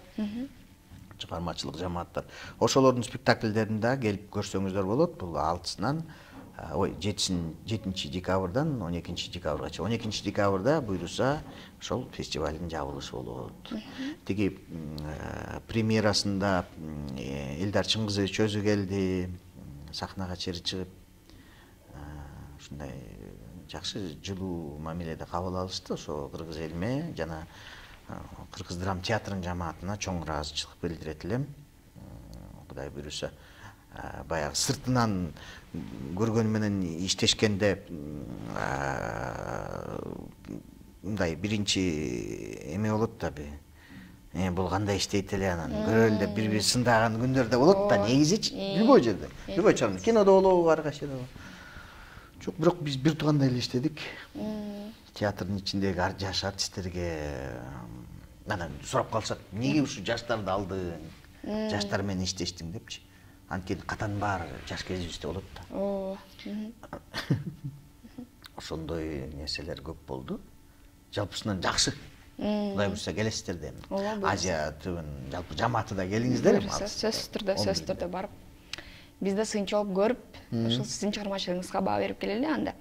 Чыгармачылык жамааттар. Ошолордун спектакльдерин да келип көрсөңүздөр болот. Бул 6-сынан 7 декабрдан 12 декабрга. 12 декабрда буйруса ошол фестивалдын жабылышы болот. Тиги премьерасында Элдар Чыңгызович өзү келди, сахнага чейин чыгып, ушундай жакшы жылуу мамиледе кабыл алышты. Ошо кыргыз элиме жана Кыргыз драма театрынын жамаатына чоң ыраазычылык билдирет элем. Кудай буйруса, баягы сыртынан көргөн менен иштешкенде мындай биринчи эме болот да, бул кандай иштейт эле, анан көрөлү деп бири-бири сындаган күндөр да болот да, негизичи любой жерде. Любой чагында, кинодо болобу, ар кайчада болобу. Жок, бирок биз бир туугандай эле иштедик. Театрдын ичиндеги жаш артисттерге анан сурап калышат, эмнеге ушу жаштарды алдың, жаштар менен иштештиң депчи. Анткени катан баары жаш кезибизде болот да. Ошондой нерселер көп болду. Жалпысынан жакшы. Кудай буйруса келесиздер да эми. Азия түбүн жалпы жамааты да келиңиздер эми. Сөзсүз түрдө барып. Биз да сынча болуп көрүп, ошол сиздин чыгармачылыгыңызга баа берип келели анда.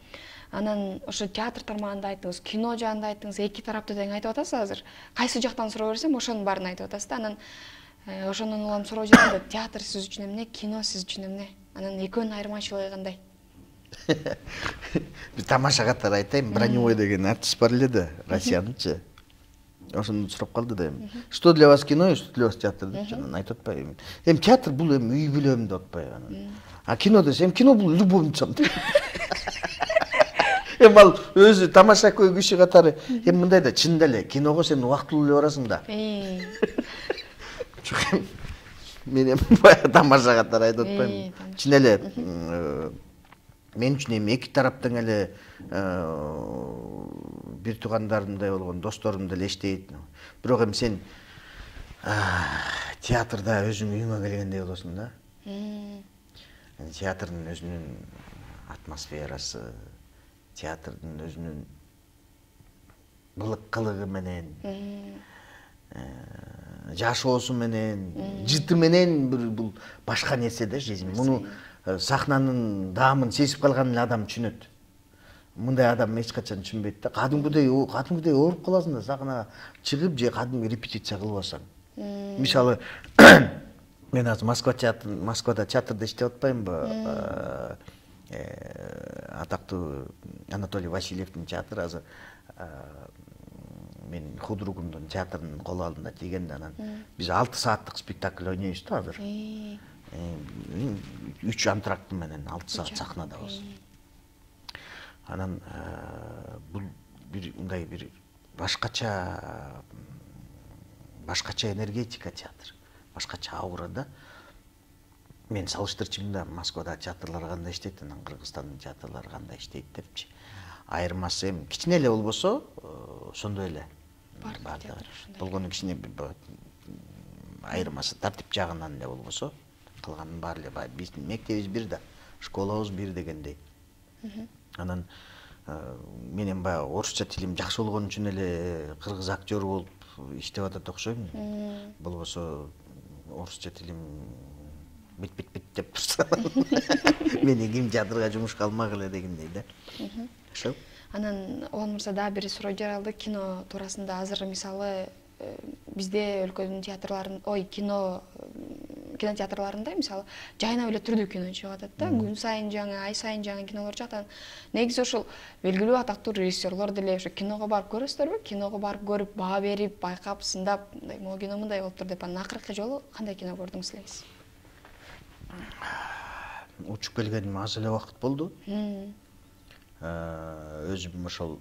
Анан ошо театр тармагында айттыңыз, кино жагында айттыңыз, эки тарапты тең айтып атасыз азыр. Кайсы жактан суроо берсем, ошонун баарын айтып атасыз да. Анан ошондон улам суроо жүргөндө, театр сиз үчүн эмне, кино сиз үчүн эмне? Анан экөөнүн айырмачылыгы кандай? Бир тамаша катары айтайын, Броневой деген артист бар эле да, Россиянычы. Ошону сурап калды да эми. Что для вас кино, что для вас театр депчи. Анан айтып атпайбы. Эми театр бул эми үй бүлөм деп атпайбы анан. А кино десем, кино бул любовницам. Эми ал өзү тамаша көй киши катары. Эми мындай да, чынында эле киного сен убактылуу эле барасың да. Мен эми баягы тамаша катары айтып атпайбы. Чын эле мен үчүн эми эки тараптың эле бир туугандарымдай болгон досторум деле иштейт. Бирок эми сен театрда өзүң үйүңө келгендей болосуң да. Театрдын өзүнүн атмосферасы, театрдын өзүнүн кылыгы менен, жашоосу менен, жыты менен бул башка нерсе да жизнь. Муну сахнанын даамын сезип калган эле адам түшүнөт. Мындай адам эч качан түшүнбөйт да. Кадимгидей ооруп каласың да, сахнага чыгып же кадимги репетиция кылбасаң. Мисалы, мен азыр Москвада театрда иштеп атпаймынбы? Атактуу Анатолий Васильевдин театры азыр мен худругумдун театрынын кол алдында тийгенде, анан биз 6 сааттык спектакль ойнойбуз да азыр. 3 антракт менен 6 саат сахнадабыз. Анан бул бир мындай бир башкача энергетика театр, башкача аура да. мен салыштырчумун да Москвада театрлар кандай иштейт, анан Кыргызстандын театрлары кандай иштейт депчи. Айырмасы эми кичине эле болбосо, ошондой эле. Болгону кичине айырмасы тартип жагынан эле болбосо, калганын баары эле биздин мектебибиз бир да, школабыз бир дегендей. Анан менен баягы орусча тилим жакшы болгон үчүн эле кыргыз актер болуп иштеп атат окшойм. Болбосо орусча тилим бит деп турса, мени ким театрга жумушка алмак эле дегендей да. Ошо. Анан Улан мырза дагы бир суроо жаралды кино туурасында. Азыр мисалы бизде өлкөнүн театрларын, кинотеатрларында мисалы жайнап эле түрдүү кино чыгып атат да. Күн сайын жаңы, ай сайын жаңы кинолор жактан. Негизи ошол белгилүү атактуу режиссерлор деле ошо киного барып көрөсүзөрбү? Киного барып көрүп, баа берип, байкап, сындап, мындай могу кино мындай болуптур деп, анан акыркы жолу кандай кино көрдүңүз элеңиз? Учуп келгениме аз эле убакыт болду. Өзүм ошол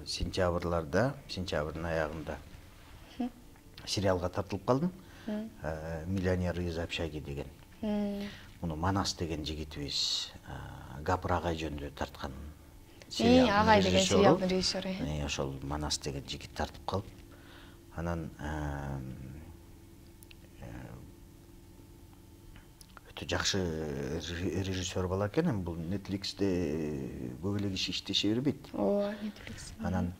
сентябрдын аягында сериалга тартылып калдым. Миллионер из общаги деген. Муну Манас деген жигитибиз Гапыр агай жөнүндө тарткан сериал. Агай деген сериалдын режиссеру. Ошол Манас деген жигит тартып калып, анан өтө жакшы режиссер бала экен. Бул Netflix'те көп эле киши иштеше бербейт. Netflix. Анан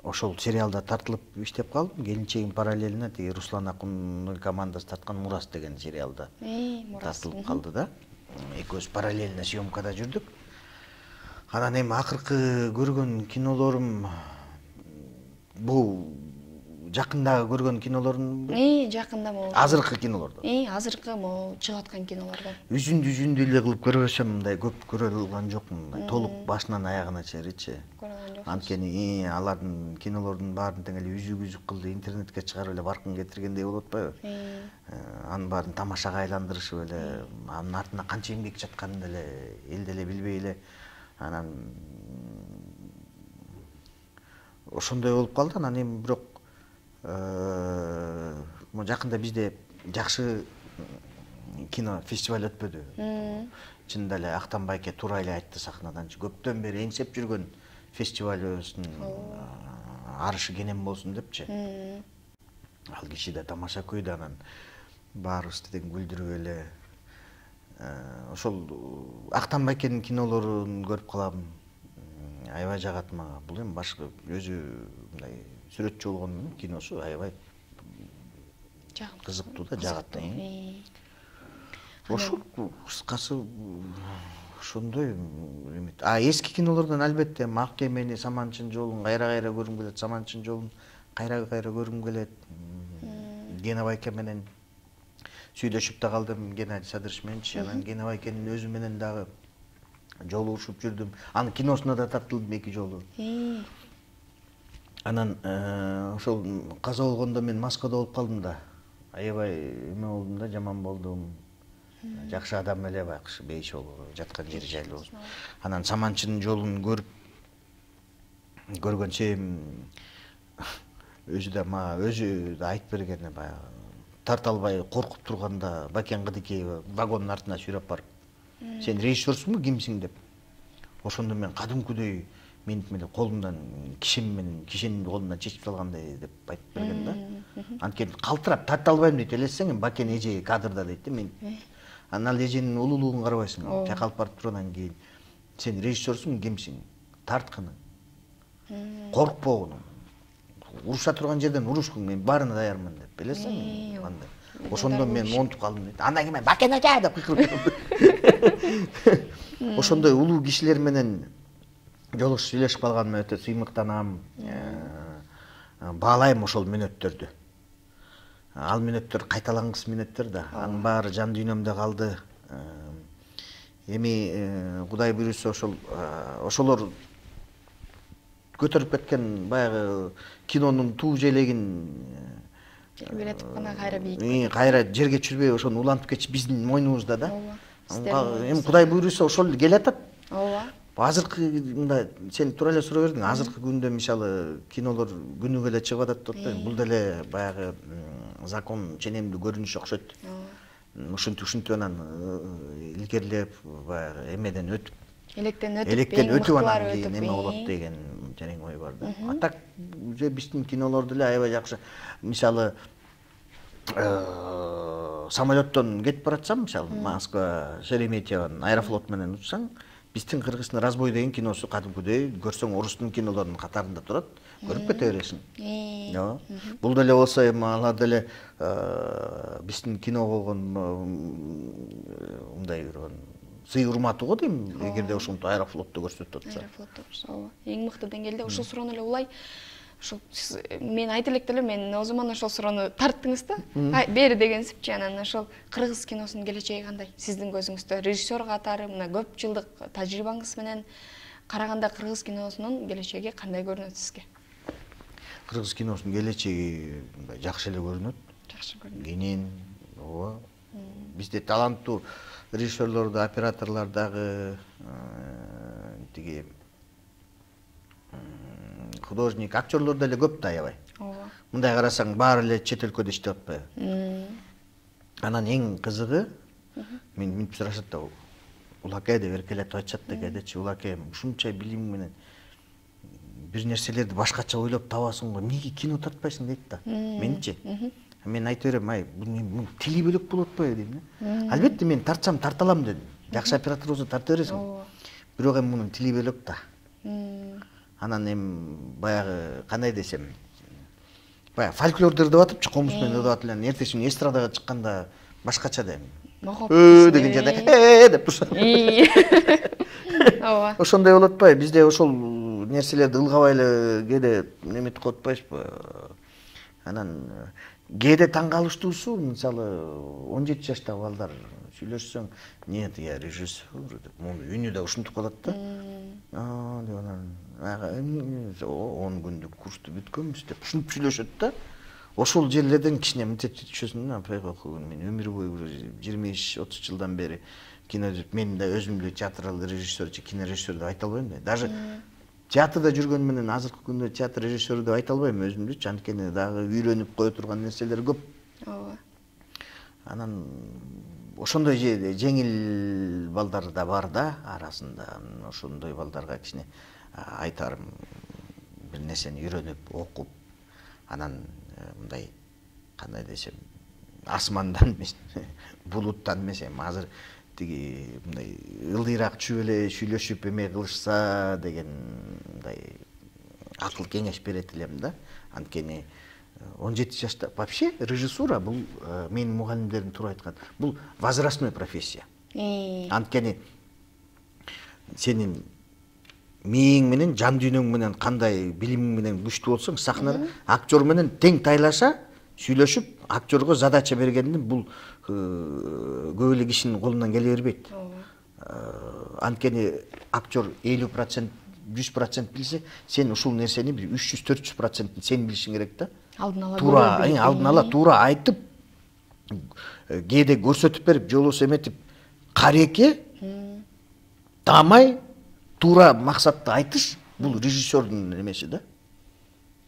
ошол сериалда тартылып иштеп калдым. Келинчегим параллельно тиги Руслан Акундун командасы тарткан Мурас деген сериалда тартылып калды да. Экөөбүз параллельно съемкада жүрдүк. Анан эми акыркы көргөн кинолорум бул жакында көргөн кинолорун жакында могу азыркы кинолордон. Азыркы могу чыгып аткан кинолордон. Үзүндү эле кылып көрбөсөм, мындай көп көрө алган жокмун. Толук башынан аягына чейинчи. Анткени алардын кинолордун баарын тең эле үзүк кылды интернетке чыгарып эле баркын кетиргендей болуп атпайбы? Анын баарын тамашага айландырышып эле, анын артына канча эмгек жатканын деле эл деле билбей эле, анан ошондой болуп калды. Анан эми бирок жакында бизде жакшы кино фестиваль өтпөдү. Чынында эле Актан байке туура эле айтты сахнаданчы. Көптөн бери эңсеп жүргөн фестивалыбыздын арышы кенен болсун депчи. Ал киши да тамаша көйдү, анан баарыбызды тең күлдүрүп эле. Ошол Актан байкенин кинолорун көрүп калам. Аябай жагат мага. Бул эми башка өзү мындай сүрөтчү болгондун киносу аябай кызыктуу да, жагат. Ошол кыскасы ошондой эмет. Эски кинолордон албетте Ак кемени, Саманчын жолун кайра көргүм келет, Саманчын жолун кайра көргүм келет. Гена байке менен сүйдөшүп да калдым, Геннадий Садырович мененчи. Анан Гена байкенин өзү менен дагы жолугушуп жүрдүм. Анын киносуна да тартылдым 2 жолу. Анан ошол каза болгондо мен Москвада болуп калдым да. Аябай эме болдум да, жаман болдум. Жакшы адам эле байкуш, бейиш болуп жаткан жери жайлуу. Анан Саманчынын жолун көргөн себебим өзү да айтып берген, баягы тарта албай коркуп турганда Бакен Кыдыкеева вагондун артына сүйрөп барып, сен режиссерсуңбу, кимсиң деп. Ошондо мен кадимкүдөй менин эле колумдан кишенин колунан чечип салгандай деп айтып берген да. Анткени калтырап тарта албайм дейт, элестең, Бакен эже кадрда дейт да, мен. Анан ал эженин улуулугун карабайсың, чакалып барып тургандан кийин сен режиссерсуң, кимсиң? Тарткының. Коркпогуну. Уруша турган жерден урушкуң, мен баарына даярмын деп, элестең, андай. Ошондо мен монтуп калдым дейт. Андан кийин мен Бакен эже деп кыйкырып. Ошондой улуу кишилер менен жолугушуп сүйлөшүп калганыма өтө сыймыктанам. Баалайм ошол мүнөттөрдү. Ал мүнөттөр кайталангыс мүнөттөр да. Анын баары жан дүйнөмдө калды. Эми Кудай буйруса ошолор көтөрүп кеткен баягы кинонун туу желегин Билетип гана кайра бийик. Кайра жерге чүрбөй ошону улантып кетиш биздин мойнубузда да. Эми Кудай буйруса ошол келе атат. азыркы мында сен туура эле суроо бердиң. Азыркы күндө мисалы кинолор күнүгө эле чыгып атат деп атпайбы? Бул деле баягы закон ченемдүү көрүнүш окшойт. Ушинтип анан илгерилеп баягы эмеден өтүп Электен өтүп анан кийин эме болот деген терең ой бар да. А так биздин кинолор деле аябай жакшы. Мисалы самолеттон кетип баратсам, мисалы Москва Шереметьеванын Аэрофлот менен учсаң, биздин Кыргыздын Разбой деген киносу кадимкидей көрсөң орустун кинолорунун катарында турат, көрүп кете бересиң. Бул деле болсо эми алар деле биздин кино болгон мындай бир сый урматы го дейм, эгерде ошентип Аэрофлотту көрсөтүп атса. Аэрофлотту көрсө, ооба. Эң мыкты деңгээлде ушул суроону эле улай. Ошол мен айта элек деле, мен о заман ошол суроону тарттыңыз да. Бери дегенсипчи, анан ошол кыргыз киносунун келечеги кандай? Сиздин көзүңүздө режиссер катары мына көп жылдык тажрыйбаңыз менен караганда кыргыз киносунун келечеги кандай көрүнөт сизге? Кыргыз киносунун келечеги жакшы эле көрүнөт. Жакшы көрүнөт. Кенен, ооба. Бизде таланттуу режиссерлорду, операторлор дагы тиги художник, актерлор деле көп да аябай. Ооба. Мындай карасаң баары эле чет өлкөдө иштеп атпайбы? Анан эң кызыгы, мен мынтип сурашат да, улаке деп эркелетип айтышат да кээдечи, улаке ушунча билим менен бир нерселерди башкача ойлоп табасың го, эмнеге кино тартпайсың дейт да. Менчи. Мен айта берем, бул тили бөлөк болуп атпайбы дейм да. Албетте мен тартсам тарта алам дедим. Жакшы оператор болсо тарта бересиң. Бирок эми мунун тили бөлөк да. Анан эми баягы кандай десем, баягы фольклорду ырдап атыпчы, комуз менен ырдап атып эле эртеси күнү эстрадага чыкканда башкача да эми. Деген жерде деп турса. Ооба. Ошондой болуп атпайбы? Бизде ошол нерселерди ылгабай эле кээде неметип коюп атпайбызбы? Анан кээде таң калыштуусу, мисалы 17 жаштагы балдар сүйлөшсөң, нет, я режиссер деп, муну үнү да ушинтип калат да. Деп анан 10 күндүк курсту бүткөнбүз деп ушинтип сүйлөшөт да. Ошол жерлерден кичине мынтип түшөсүң, мен өмүр бою 25-30 жылдан бери кино деп, мен да өзүмдү театрал режиссер, кино режиссер деп айта албайм да. Даже театрда жүргөн менен азыркы күндө театр режиссеру деп айта албайм өзүмдүчү, анткени дагы үйрөнүп кое турган нерселер көп. Ооба. Анан ошондой жеңил балдар да бар да арасында. Ошондой балдарга кичине айтарым, бир нерсени үйрөнүп, окуп, анан мындай кандай десем, асмандан эмес, булуттан эмес, эми азыр тиги мындай ылдыйраак чүп эле сүйлөшүп эме кылышса деген мындай акыл кеңеш берет элем да. Анткени 17 жашта вообще режиссура бул менин мугалимдерим туура айткан. Бул возрастной профессия. Анткени сенин мээң менен, жан дүйнөң менен кандай билимиң менен күчтүү болсоң, сахнада актер менен тең тайлаша сүйлөшүп, актерго задача бергенде бул көп эле кишинин колунан келе бербейт. Анткени актер 50%, 100% билсе, сен ушул нерсени бир 300-400% сен билишиң керек да. Алдын ала туура айтып, кээде көрсөтүп берип, жолосо эметип, кареке дамай туура максатты айтыш, бул режиссердун эмеси да.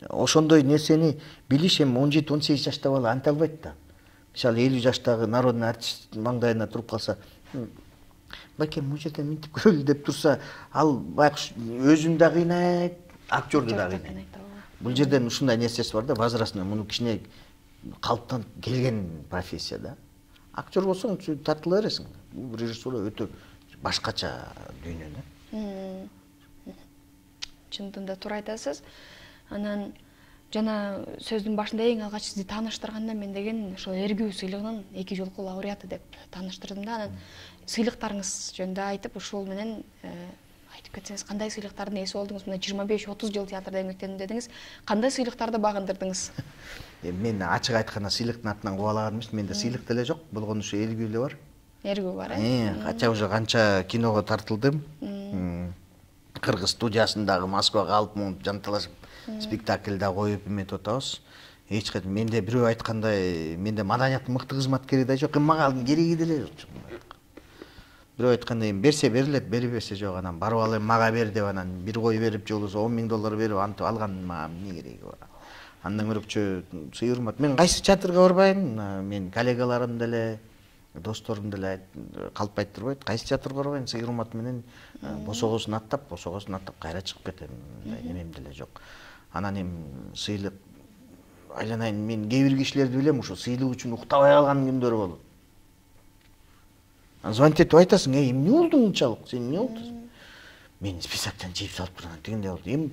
Ошондой нерсени билиш эми 17-18 жашта бала анта албайт да. Мисалы 50 жаштагы народный артист маңдайына туруп калса, бакем бул жерден мынтип көрөлү деп турса, ал байкуш өзүн да кыйнайт, актерду да кыйнайт. Бул жерден ушундай нерсеси бар да, возрастной, муну кичине калыптан келген профессия да. Актер болсоң тартыла бересиң. Бул режиссура өтө башкача дүйнө да. Чындыгында да туура айтасыз. Анан жана сөздүн башында эң алгач сизди тааныштырганда мен деген ошол эргүү сыйлыгынын 2 жолку лауреаты деп тааныштырдым да. Анан сыйлыктарыңыз жөнүндө айтып, ушул менен айтып кетсеңиз, кандай сыйлыктардын ээси болдуңуз? Мына 25-30 жыл театрда эмгектендим дедиңиз. Кандай сыйлыктарды багындырдыңыз? Мен ачык айтканда сыйлыктын атынан кубалаган эмес, менде сыйлык деле жок, болгону ушу эргүү эле бар. Эргүү бар, Кача уже канча киного тартылдым. Кыргыз студиясындагы Москвага алып муну жанталашып спектакльда коюп эметип атабыз. Эч качан менде бирөө айткандай, менде маданияттын мыкты кызматкери да жок, мага ал кереги деле жок. бирөө айткандай берсе берилет, бербесе жок, анан барып ал эми мага бер деп анан бир кой берип же болбосо 10 000 доллар берип антип алган мага эмне кереги бар. Андан көрөкчө сый урмат. Мен кайсы театрга барбайм, мен коллегаларым деле, досторум деле калп айттырбайт. Кайсы театрга барбайм, сый урмат менен босогосун аттап кайра чыгып кетем. Немем деле жок. Анан эми сыйлык айланайын, мен кээ бир кишилерди билем, ошо сыйлык үчүн уктабай калган күндөрү болот. Звонить етіп айтасың, эмне болду мынчалык, сен эмне болду? Мен списоктон чипс алып турган, дегенде болду. Эми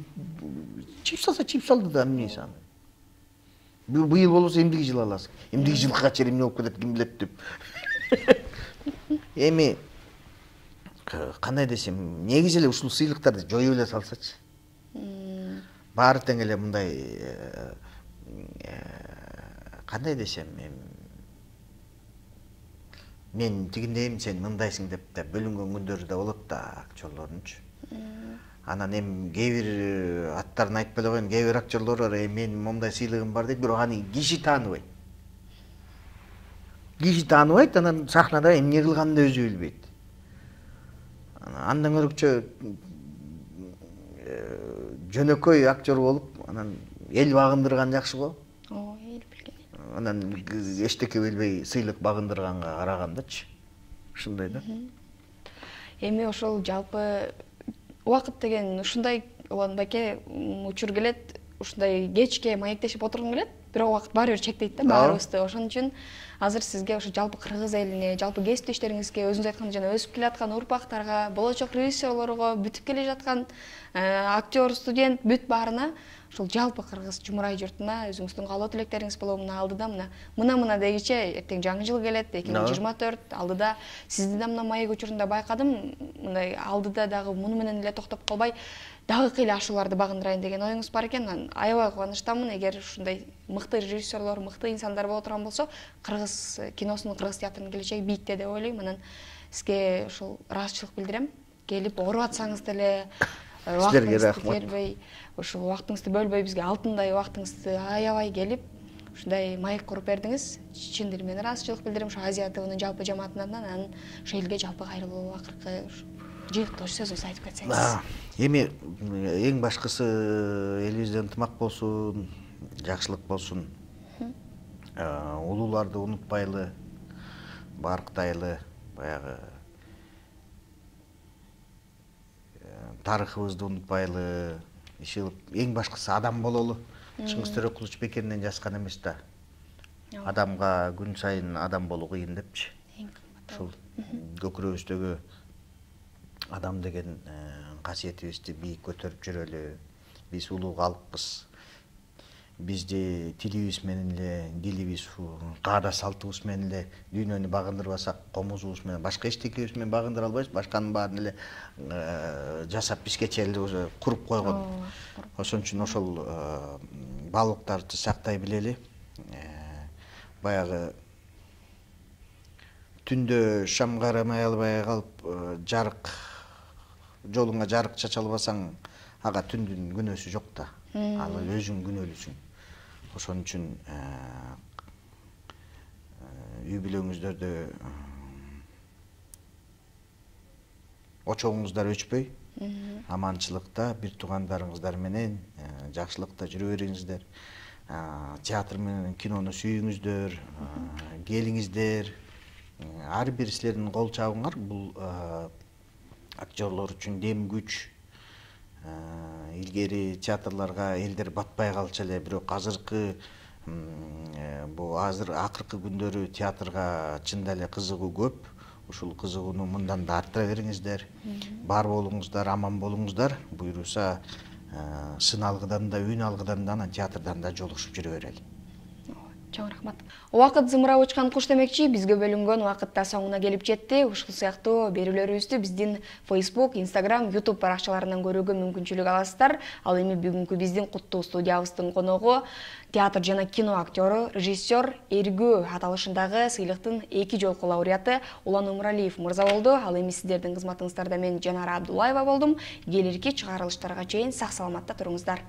чипс алса чипс алды да эмнеси аны. Быйыл болбосо эмдиги жыл аласың. Эмдиги жылкыга чейин эмне болуп кетет, ким билет деп. Эми кандай десем, негизи эле ушул сыйлыктарды жоюп эле салсачы. Баары тең эле мындай кандай десем, мен тигиндейм, сен мындайсың деп да бөлүнгөн күндөрү да болот да актерлордунчу. Анан эми кээ бир аттарын айтпай эле коеюн, кээ бир актерлор бар, мен момундай сыйлыгым бар дейт, бирок аны киши тааныбайт. Анан сахнада эмне кылганын да өзү билбейт. Андан көрөкчө жөнөкөй актер болуп, анан эл багындырган жакшы го. Эл билген. Анан эчтеке билбей сыйлык багындырганга карагандачы. Ушундай да. Эми ошол жалпы убакыт деген ушундай Уланбеке учур келет, ушундай кечке маектешип отургум келет, бирок убакыт баары бир чектейт да баарыбызды. Ошон үчүн азыр сизге ошо жалпы кыргыз элине, жалпы кесиптештериңизге, өзүңүз айткандай жана өсүп келаткан урпактарга, болочок режиссерлорго, бүтүп келе жаткан актер, студент бүт баарына ошол жалпы кыргыз жумурай журтуна өзүңүздүн каалоо тилектериңиз болобу, мына алдыда мына дегиче эртең жаңы жыл келет, 2024 алдыда сизди да мына маек учурунда байкадым, мындай алдыда дагы муну менен эле токтоп калбай дагы кыйла ашууларды багындырайын деген оюңуз бар экен. Аябай кубанычтамын, эгер ушундай мыкты режиссерлор, мыкты инсандар боло турган болсо, кыргыз киносунун, кыргыз театрынын келечеги бийикте деп ойлойм. Анан сизге ушул ыраазычылык билдирем. Келип ооруп атсаңыз деле, силерге рахмат. Ушул убактыңызды бөлбөй бизге алтындай убактыңызды аябай келип, ушундай маек куруп бердиңиз. Чын дилимден ыраазычылык билдирем ушу Азия ТВнын жалпы жамаатынан, анан ошол элге жалпы кайрылуу акыркы жыйылтыш сөзүңүздү айтып кетсеңиз. Эми эң башкысы элибизде ынтымак болсун, жакшылык болсун. Улууларды унутпайлы, барктайлы, баягы тарыхыбызды унутпайлы, эң башкысы адам бололу. Чыңгыз Төрөкулович бекеринен жазган эмес да. Адамга күн сайын адам болуу кыйын депчи. Ушул көкүрөгүбүздөгү адам деген касиетибизди бийик көтөрүп жүрөлү. Биз улуу калкпыз. Бизди тилибиз менен эле, дилибиз, каада салтыбыз менен эле дүйнөнү багындырбасак, комузубуз менен, башка эчтекебиз менен багындыра албайбыз. Башканын баарын эле жасап бизге чейин уже куруп койгон. Ошон үчүн ошол баалуулуктарды сактай билели. Баягы түндө шам карамай албай калып, жарык жолуңа жарык чача албасаң, ага түндүн күнөөсү жок да. Ал өзүң күнөөлүсүң. Ошон үчүн үй бүлөңүздөрдө очогуңуздар өчпөй, аманчылыкта бир туугандарыңыздар менен жакшылыкта жүрө бериңиздер. Театр менен кинону сүйүңүздөр, келиңиздер. Ар бир силердин кол чабыңар бул актерлор үчүн дем күч. Илгери театрларга элдер батпай калчу эле, бирок азыркы акыркы күндөрү театрга чында эле кызыгуу көп. Ушул кызыгууну мындан да арттыра бериңиздер. Бар болуңуздар, аман болуңуздар. Буйруса сын алгыдан да, үн алгыдан да, анан театрдан да жолугушуп жүрө берели. Чоң рахмат. Убакыт зымырап учкан куш демекчи, бизге бөлүнгөн убакыт да соңуна келип жетти. Ушул сыяктуу берүүлөрүбүздү биздин Facebook, Instagram, YouTube баракчаларынан көрүүгө мүмкүнчүлүк аласыздар. Ал эми бүгүнкү биздин куттуу студиябыздын коногу театр жана кино актеру, режиссер, Эргүү аталышындагы сыйлыктын 2 жолку лауреаты Улан Умуралиев мырза болду. Ал эми сиздердин кызматыңыздарда мен Жанара Абдуллаева болдум. Келирки чыгарылыштарга чейин сак саламатта туруңуздар.